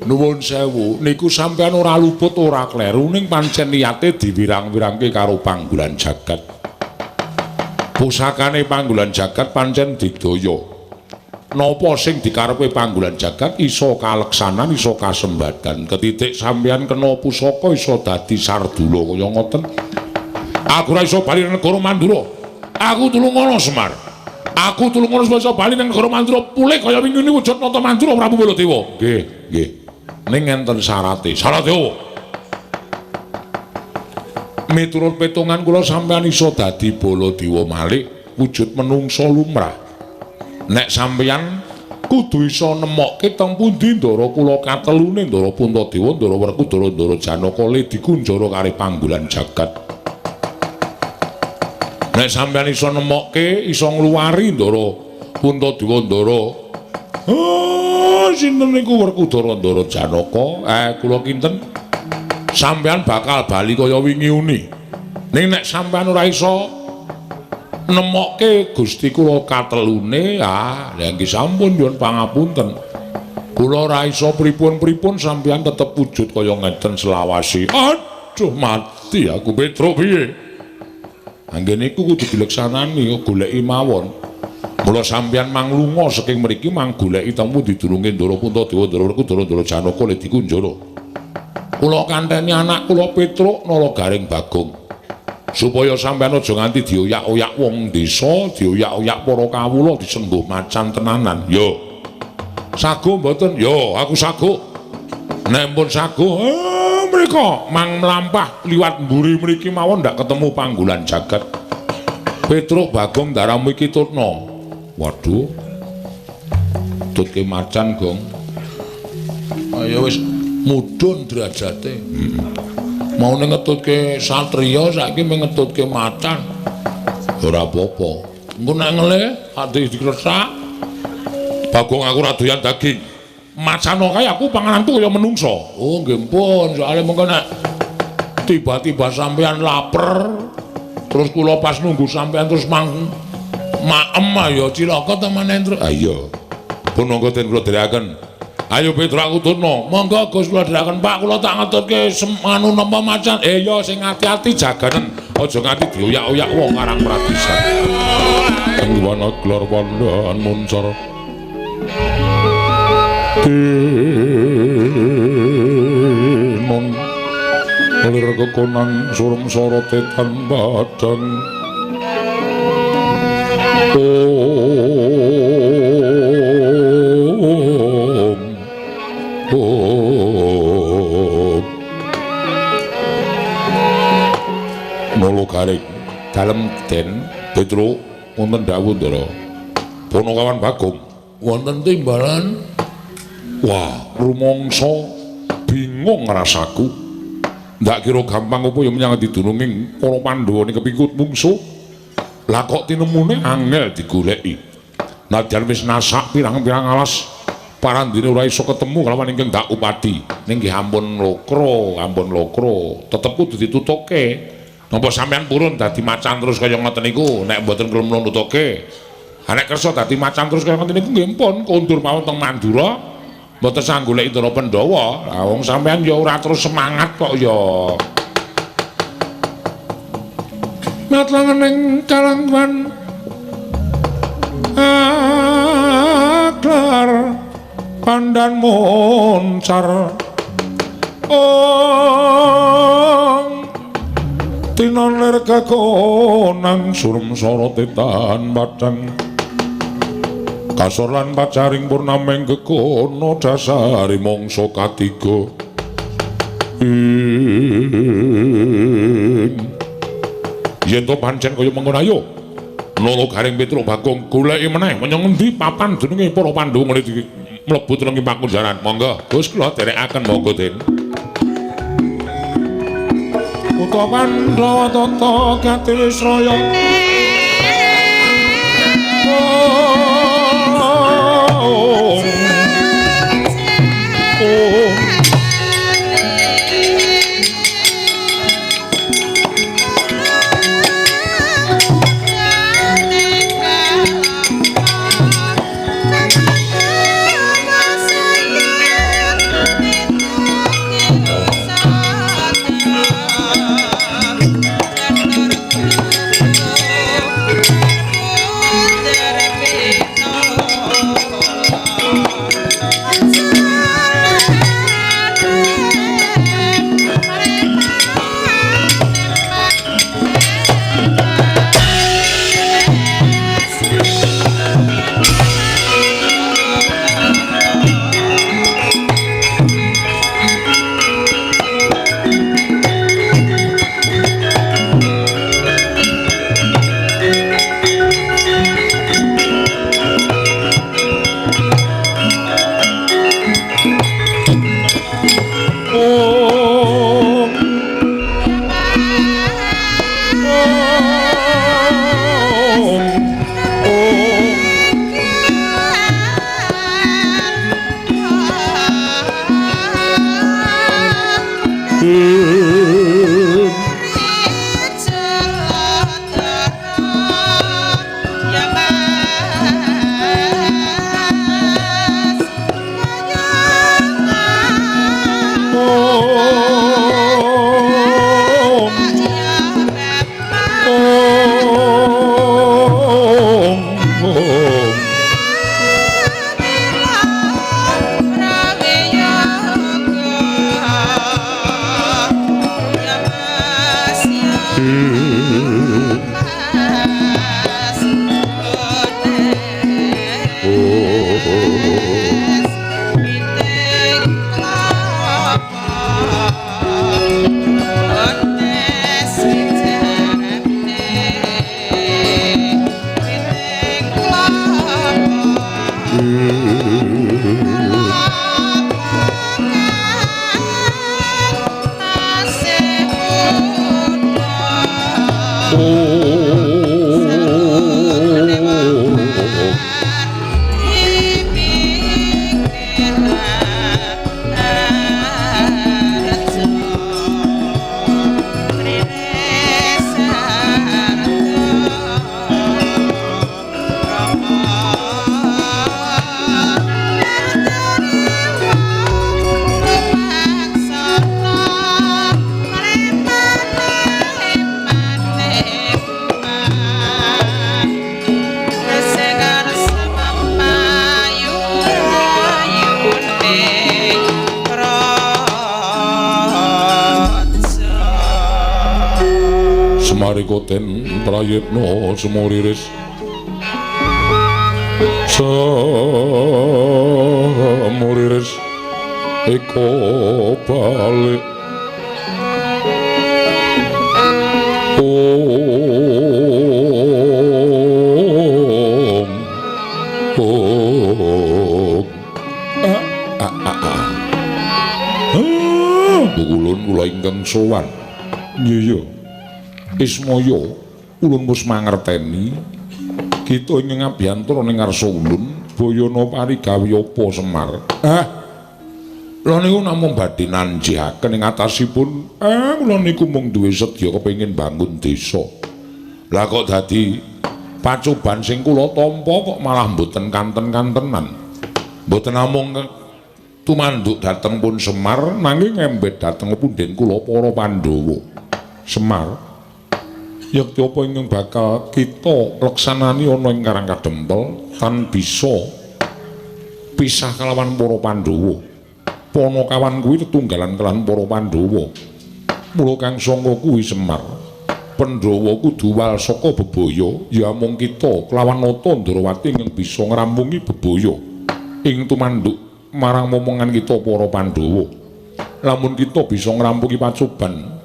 Nuwun sewu, niku sampean ora luput ora kleru ning pancen niyate diwirang-wirangke karo Panggulan Jagat. Pusakane Panggulan Jagat pancen digdaya. Napa sing dikarepe Panggulan Jagat iso kaleksanan, iso kasembadan. Ketitik sampeyan kena pusaka iso dadi Sardula kaya ngoten. Aku ora iso bali nang negara Mandura. Aku tulung ana Semar. Aku tulung ana iso bali nang negara Mandura pulih kaya wingi wujud nata Mandura Prabu Baladewa. Nggih, nggih. Ning enten syarate. Syarate apa? Miturut petungan kula sampeyan iso dadi Baladewa malih wujud menungsa lumrah. Nek sampeyan kudu iso nemokke teng pundi Ndara kula katelune Ndara Puntadewa, Ndara Werkudara, Ndara Janaka le dikunjara kali Panggulan Jagat. Nek sampeyan iso nemokke, iso ngluwari Ndara Puntadewa, Ndara sinten niku Werkudara, Ndara Janaka, kula kinten sampeyan bakal bali kaya wingi uni. Ning nek sampeyan ora iso nemokke Gusti kula katelune, lha nggih sampun nyuwun pangapunten. Kula ora iso pripun-pripun sampeyan tetep wujud kaya ngeten selawasi. Aduh mati aku, Petro piye? Anggene niku kudu dileksanani goleki mawon. Mula sampeyan manglunga saking mriki mang goleki temu didurunge Ndara Puntadewa, Ndara Werkudara, Ndara Janaka le dikunjara. Kula kanteni anak kula Petro nala Garing Bagong. Supaya sampeyan aja nganti dioyak-oyak wong desa, dioyak-oyak para kawula disengguh macan tenanan. Yo. Sago mboten? Yo, aku sago. Nek pun sago, mriko mang mlampah liwat mburi mriki mawon ndak ketemu Panggulan Jagat. Petruk Bagong daramu iki tutna. Waduh. Tutke macan, Gong. Ayo wis mudhun derajate. Mau ngetutke satriya saiki ngetutke macan. Ora apa-apa. Engko nek ngele ati dikresak. Bagong aku ora doyan daging. Macan kae aku pangananku kaya menungso. Oh nggih pun, soalé mengko nek tiba-tiba sampean lapar terus kula pas nunggu sampean terus maem ya cilaka temen Endro. Ah iya. Punangga den kula dherekaken. Ayo Petra Kuturna, monggo Gus kula dherekaken Pak kula tak ngaturke anu napa macan. Ya sing ati-ati jaganen, aja nganti dioyak-oyak wong Karang Pratisan. Wana gelar pandaan muncur. Tinon lir kekonang surum sorotetan badang. Nolo garing dalem den Petro wonten dawuh Ndara. Punakawan Bagong wonten timbalan. Wah, rumangsa bingung rasaku. Ndak kira gampang apa ya menyang didununging para Pandhawa ning kepikut mungsuh. Lah kok tinemune angel digoleki. Nadyan wis nasak pirang-pirang alas parandene ora iso ketemu kalawan ingkang Dak Upadi. Ning nggih ampun lokro, tetep kudu ditutuke. Napa sampean purun dadi macan terus kaya ngoten niku nek mboten kula nutuke. Nek kersa dadi macan terus kaya ngoten niku nggih pun kondur mawon teng Mandura. Mboten sang golek Indra Pandhawa. Lah wong sampean ya ora terus semangat kok ya. Matlangening kalangwan aklar pandan moncar tinon lir kekonang surum sorotetan badang kasor lan pacaring purnameng kekono dasari mangsa katiga yen to pancen kaya mengkono ayo Nolo garing Petra Bagong goleki meneh menyang endi papan jenenge para Pandhawa mulih mlebu teng pakunjaran. Monggo Gus kula derekaken monggo Den. Kutha Pandhawa tata Gatilisraya. Semarikoten prayitna semuriris semuriris eko balik ulun kula ingkang sowan iya Ismaya ulun wis mangerteni kita ingkang abiyantara ning ngarsa ulun bayana parigawe apa Semar lha niku namung badhe nanjihaken ing atasipun kula niku mung duwe sedya kepengin bangun desa lah kok dadi pacoban sing kula tampa kok malah mboten kanten-kantenan mboten namung tumanduk dhateng pun Semar nanging ngembet dhateng punden kula para Pandhawa Semar yakti apa ingkang bakal kita leksanani ana ing Karang Kadempel tan bisa pisah kalawan para Pandhawa Panakawan kuwi tetunggalan kelawan para Pandhawa mula kang sanga kuwi Semar Pandhawa kudu wal saka bebaya ya mung kita kelawan Nata Ndrawati ingkang bisa ngrampungi bebaya ing tumanduk marang momongan kita para Pandhawa lamun kita bisa ngrampungi pacoban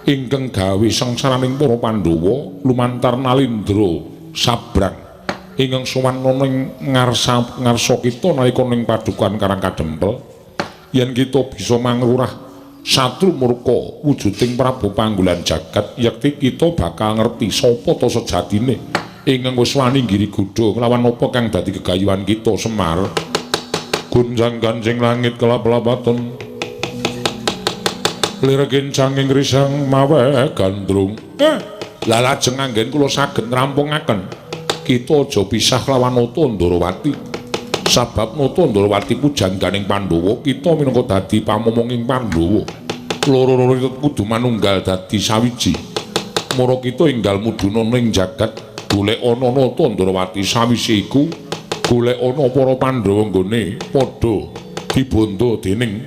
ingkang gawe sangsaraning para Pandhawa lumantar Nalindra Sabrang ingkang sowan ana ing ngarsa kita nalika ning padukan Karang Kadempel yen kita bisa mangrurah satru murka wujuding Prabu Panggulan Jagat yakti kita bakal ngerti sapa ta sejatine ingkang wis wani nggiri godha lawan apa kang dadi gegayuhan kita Semar gunjang ganjing langit kelap-lapaton liregen canging risang mawe gandrung lah lajeng anggen kula saged ngrampungaken kita aja pisah lawan Nata Ndrawati sabab Nata Ndrawati ku jangganing Pandhawa kita minangka dadi pamomonging Pandhawa loro-loro kudu manunggal dadi sawiji mara kita enggal mudhuna ning jagat golek ana Nata Ndrawati sawise iku golek ana para Pandhawa nggone padha dibondo dening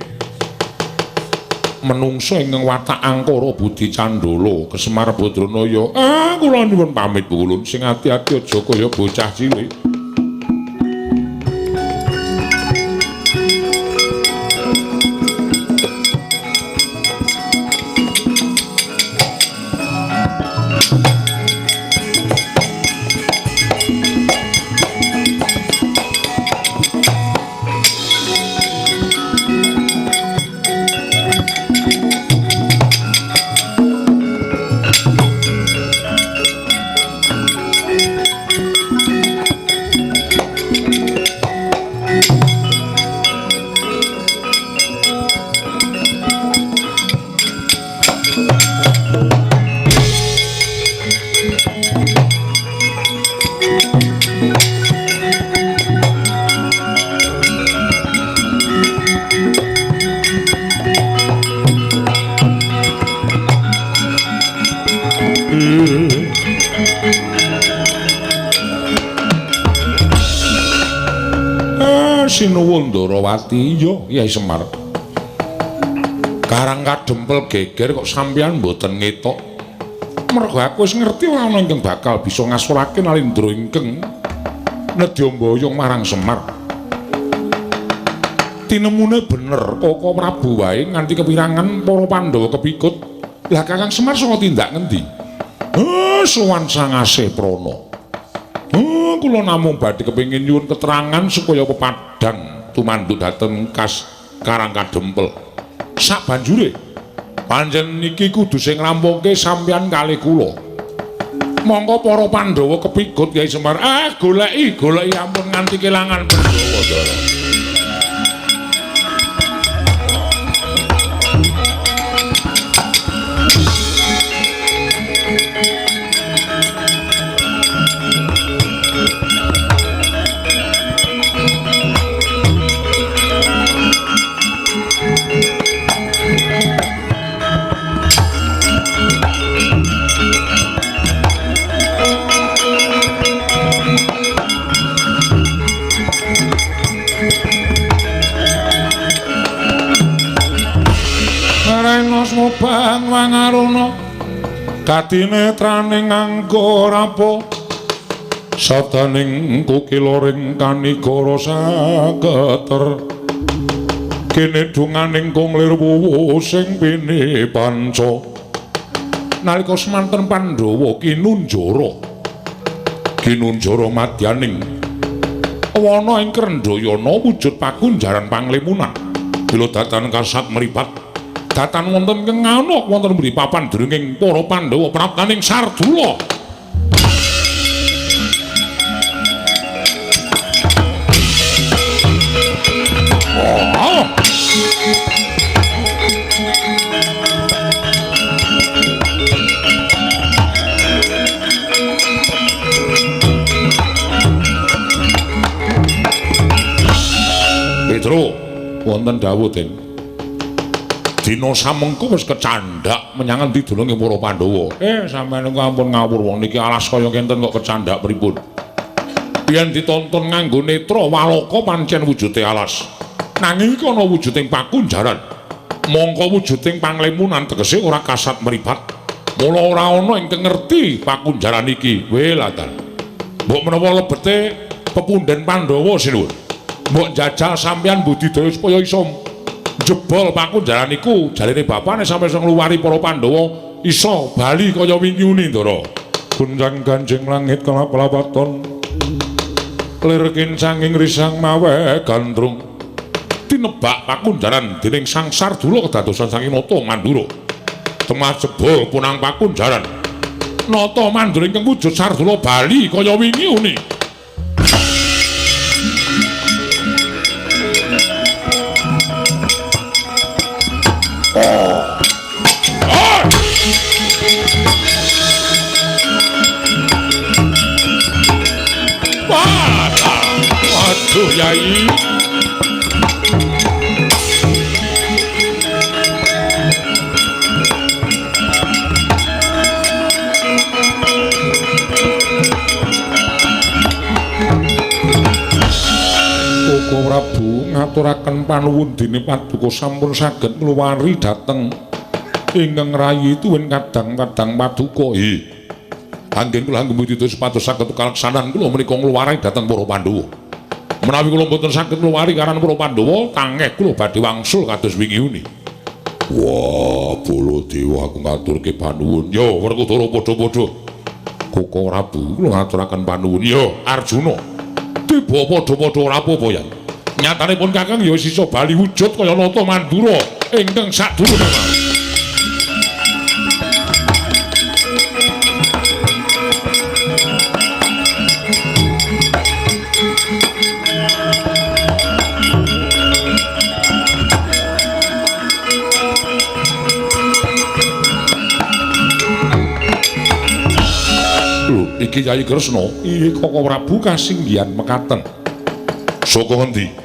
menungso ingkang watak angkara budi candala Kesemar Badranaya kula nyuwun pamit ulun sing ati-ati aja kaya bocah cilik Sinuwun Ndrawati iya Kyai Semar Karang Kadempel geger kok sampeyan mboten ngetok mergo aku wis ngerti ana ingkang bakal bisa ngasurake Nalindra ingkang nedya mboyong marang Semar tinemune bener Koko Prabu wae nganti kepirangan para Pandhawa kepikut lah Kakang Semar saka tindak ngendi sowan Sangasih Prana kula namung badhe kepengin nyuwun keterangan supaya pepadhang tumanduk dhateng Karang Kadempel. Sabanjure panjenengan niki kudu sing ngrampunke sampeyan kalih kula. Monggo para Pandhawa kepikut Kyai Semar. Goleki ampun nganti kelangan Pandhawa. Mobang wangaruna katinetraning angka rapo sadaning kukiloring kanigara saketer kene dunganing konglir wuwu sing pini panca nalika semanten Pandhawa kinunjara madyaning wana ing Krendayana wujud pakunjaran panglimunan bila datan kasat mripat datan wonten kenganok wonten mriki papan deringing para Pandhawa praptaning Sardula Petro wonten dawuh Den dina samengko wis kecandhak menyang endi dununging para Pandhawa sampeyan niku ampun ngawur wong niki alas kaya kenten kok kecandhak pripun yen ditonton nganggo netra waloka pancen wujude alas nanging iki ana wujuding pakunjaran mongko wujuding panglimunan tegese ora kasat mripat mula ora ana ingkang ngerti pakunjaran iki welatan mbok menawa lebete pepundhen Pandhawa sinuwun mbok jajal sampeyan budidaya supaya iso jebol pakunjaran iku jarine bapane sampe iso ngluwari para Pandhawa iso bali kaya wingi Ndara gunjang ganjing langit kelap-kelapaton lirkin sanging risang mawe gandrung tinebak pakunjaran dening Sang Sardula kedadosan saking Nata Mandura temah jebol punang pakunjaran Nata Mandura ingkang wujud Sardula bali kaya wingi uni Waduh Yai Koko Prabu ngaturaken panuwun dene paduka sampun saged ngluwari dhateng ingkang rayi tuwin kadang-kadang paduka anggen kula nggembudidaya supados saged kalaksanan kula menika ngluwari dhateng para Pandhawa menawi kula mboten saged ngluwari karan para Pandhawa tangeh kula badhe wangsul kados wingi uni wah Baladewa aku ngaturke panuwun yo Werkudara padha-padha Koko Prabu kula ngaturaken panuwun yo Arjuna tiba padha-padha ora apa-apa ya nyatanipun Kakang ya wis iso bali wujud kaya Nata Mandura ingkang sadurunge iki Yai Kresna Koko Prabu kasinggihan mekaten saka ngendi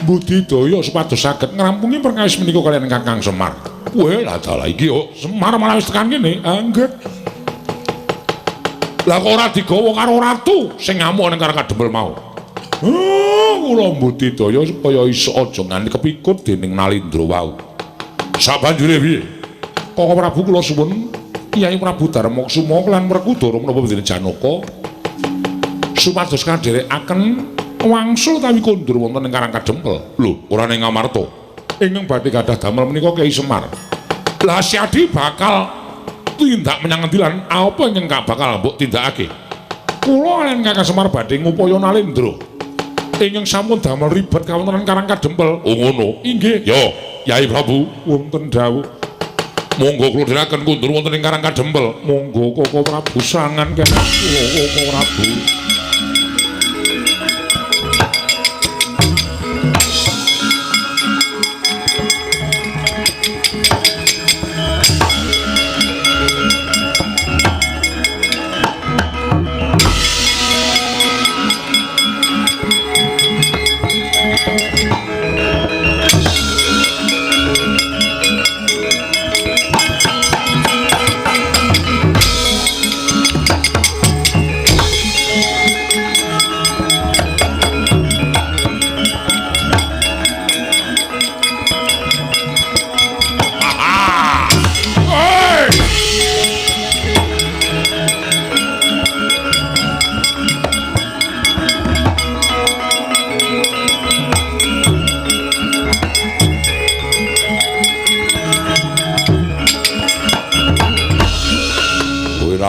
budidaya supados saged ngrampungi perkawis menika kaliyan Kakang Semar kowe lah dalah iki yo Semar malah wis tekan kene anggep lah kok ora digawa karo ratu sing ngamuk ning Karang Kadempel mau kula budidaya supaya iso aja nganti kepikut dening Nalindra wau sabanjure piye Koko Prabu kula suwun Kyai Prabu Darmaksuma lan Werkudara menapa dene Janaka supados kadherekaken wangsul tawi kondur wonten ing Karang Kadempel lho ora ning Ngamarta ingkang badhe gadah damel menika Kyai Semar lah Siadi bakal tindak menyang endi lan apa ingkang bakal mbok tindakake kula lan Kakang Semar badhe ngupaya Nalindra ingkang sampun damel ribet kawontenan Karang Kadempel oh ngono inggih yo Kyai Prabu wonten dawuh monggo kula dherekaken kundur wonten ing Karang Kadempel monggo Koko Prabu sangan kene Koko Prabu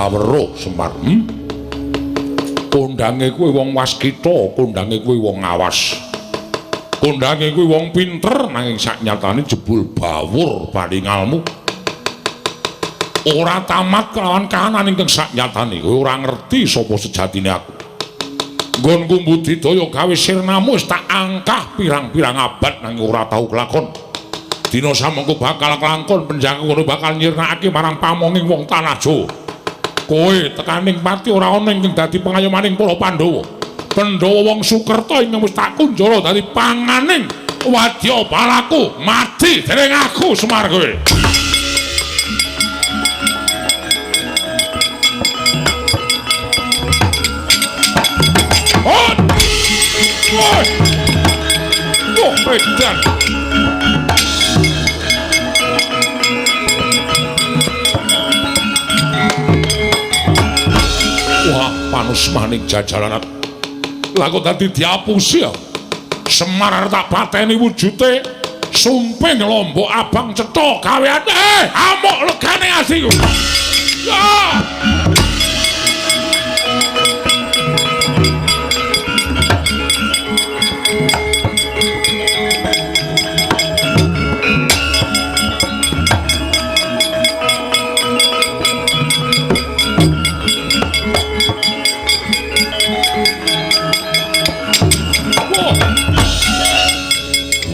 weruh Semar. Kondange kuwi wong waskita, kondange kuwi wong awas. Kondange kuwi wong pinter nanging saknyatane jebul bawur paringalmu. Ora tamat kelawan kahanan ingkang saknyatane, kowe ora ngerti sapa sejatine aku. Nggonku budidaya gawe sirnamu wis tak angkah pirang-pirang abad nanging ora tau kelakon. Dina samengko bakal kelakon penjaga ngono bakal nyirnakake marang pamonging wong tanah Jawa. Kowe tekaning pati ora ana ingkang dadi pengayomaning para Pandhawa. Pandhawa wong Sukerta ingkang wis tak kunjara dadi panganing wadya balaku mati dening aku Semar kowe. Edan. Wah, panusmaning jajalan. Lah kok dadi diapusi ya? Semar tak pateni wujute sumping lombok abang cetha gaweane. Amuk legane atiku. Ya.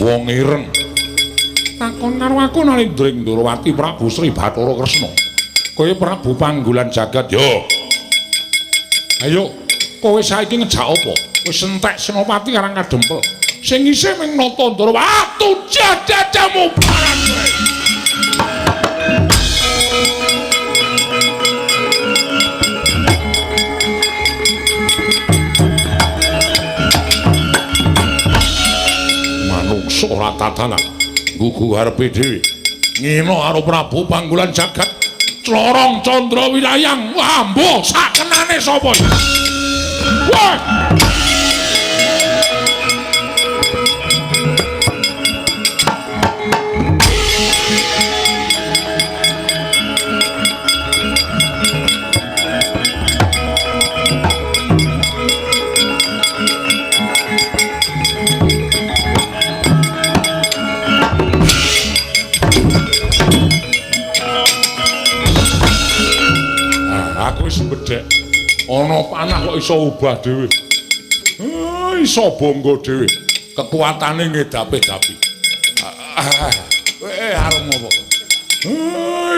Wong ireng takon karo aku Narendra Ndrawati Prabu Sri Bathara Kresna. Kowe Prabu Panggulan Jagat yo. Ayo, kowe saiki ngejak apa? Wis entek Senopati karang kadempel. Sing isih ming nata Ndrawati jajajamu barang kowe. Ora tatanan gugu harepe dhewe ngino karo Prabu Panggulan Jagat Clorong Candra Wilayang ambuh sakenane sapa iki wah bedhek ana panah kok iso ubah dhewe iso bangga dhewe kekuatane ngedapi-dapi arep ngopo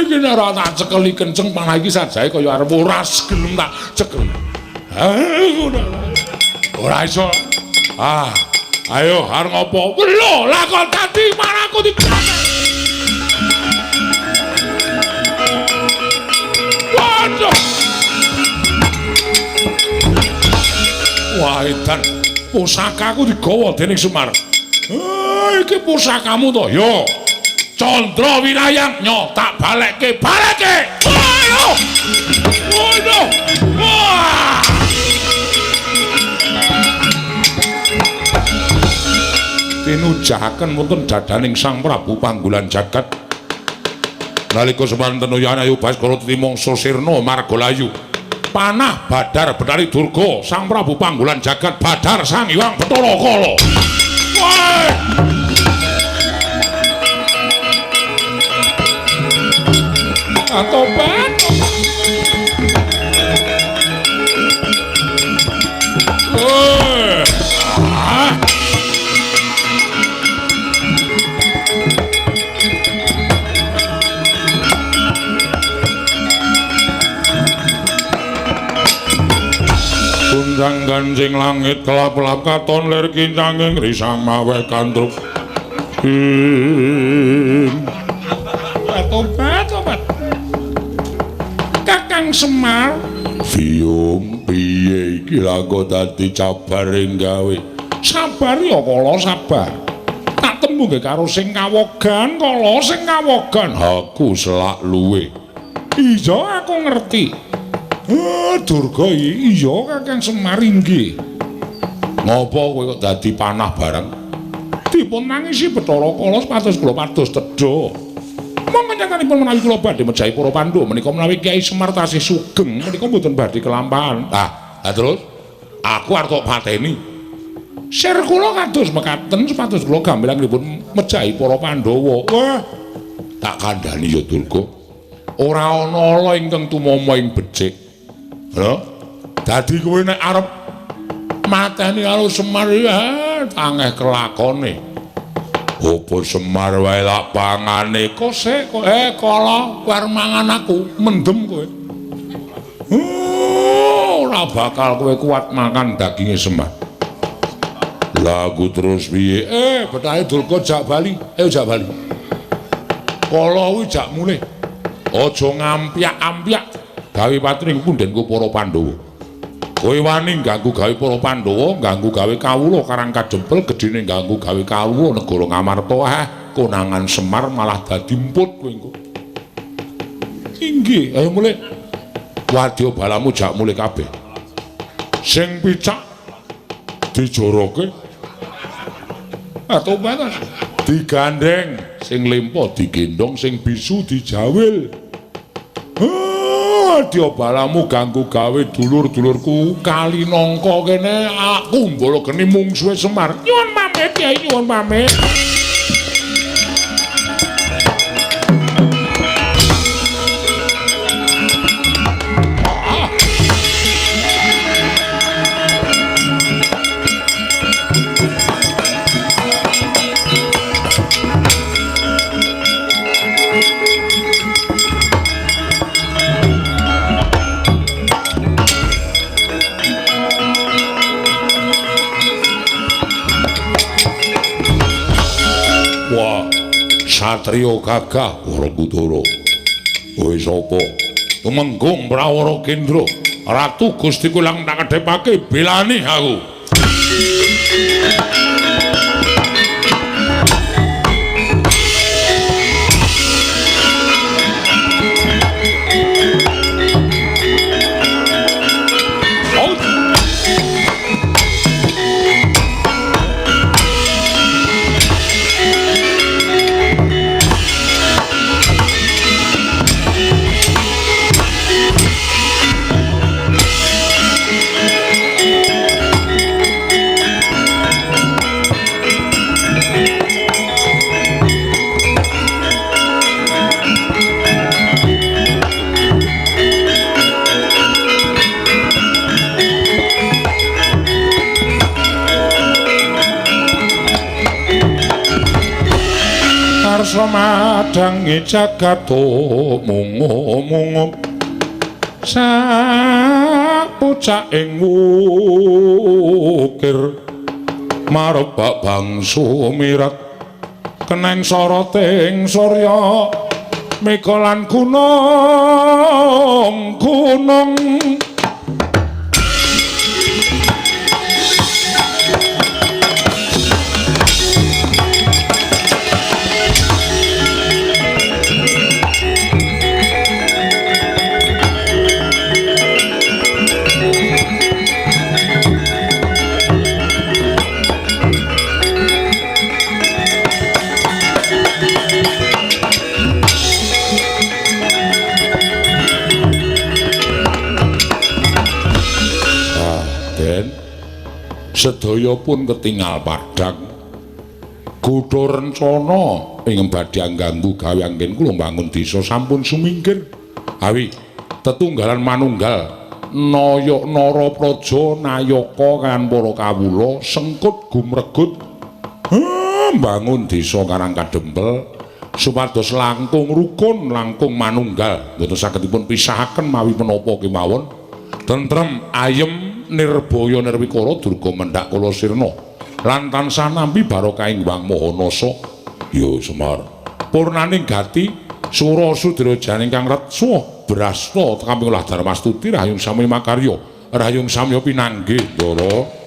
iki nek ora tak cekeli kenceng panah iki sajae kaya arep ora gelem tak cekel ora iso ayo arep ngopo lho lah kok dadi marangku dikane waduh. Wah, edan pusakaku digawa dening Semar. Iki pusakamu to, yo. Candra Wilayang nyo tak balekke. Ayo. Waduh. Wah. Tinujahaken wonten dadaning Sang Prabu Panggulan Jagat. Nalika semanten Ayu Baskara Timangsa Sirna Margalayu. Panah Badar Betari Durga Sang Prabu Panggulan Jagat Badar Sang Hyang Bathara Kala. Woi! Atopan. Kunjang ganjing langit kelap-kelap katon lir kincanging risang mawe kantruk Tobat Kakang Semar Biung piye iki lako dadi cabar gawe sabar ya kala sabar tak tembung karo sing kawogan kala sing kawogan aku selak luwe iya aku ngerti Durga iya Kakang Semar inggih. Ngapa kowe kok dadi panah bareng? Dipun nangisi Bathara Kala pados kula pados tedha. Namung kenyatanipun menawi kula badhe mejahi para Pandhawa menika menawi Kyai Semar tasih sugeng menika mboten badhe kelampahan. Terus Aku arep pateni. Sir kula kados mekaten supados kula gambilangipun mejahi para Pandhawa. Wah, tak kandhani ya Durga. Ora ana ala ingkang tumama ing becik. Lho, dadi kowe nek arep mateni karo Semar ya tangeh kelakone. Apa Semar wae lak pangane kok sik kok kala kowe arep mangan aku mendem kowe. Ora bakal kowe kuat makan daginge Semar. Lagu terus piye? Betahe Durga jak bali. Jak bali. Kala kuwi jak mulih. Aja ngampiak-ampiak gawe patring pundhenku para Pandhawa. Kowe wani ganggu gawe para Pandhawa, ganggu gawe kawula Karang Kadempel, gedene ganggu gawe kawula negara Ngamarta. Konangan Semar malah dadi emput kowe engko. Inggih, ayo mulih. Wadya balamu jak mulih kabeh. Sing picak dijoroke. Atau batas digandeng, sing lempo digendong, sing bisu dijawil. Wadya balamu ganggu gawe dulur-dulurku kali nangka kene aku mbolo geni mungsuhe Semar. Nyuwun pamit Kyai, nyuwun pamit. Satriya gagah Warakudara. Kowe sapa? Tumenggung Prawara Kendra. Ratu Gusti Kulang tak kedhepake belani aku. Madangi jagato mungo-mungo sak pucak ing wukir marebak bangsu mirat keneng soroting surya mikolan gunung sedaya pun ketingal padhang. Kutha rencana ing badhe ngganggu gawe anggen kula mbangun desa sampun sumingkir. Awi tetunggalan manunggal Naya Narapraja Nayaka kan para kawula sengkut gumregut mbangun desa Karang Kadempel supados langkung rukun langkung manunggal mboten saged dipun pisahaken mawi menapa kemawon tentrem ayem nirbaya nirwikara durga mendhak kala sirna lan tansah nampi barokah ing Wang Mahanasa. Ya Semar purnaning gati sura sudrajane ingkang retsa brasta tekamping ulah Darmastuti rahayung sami makarya rahayung samya pinanggih Ndara.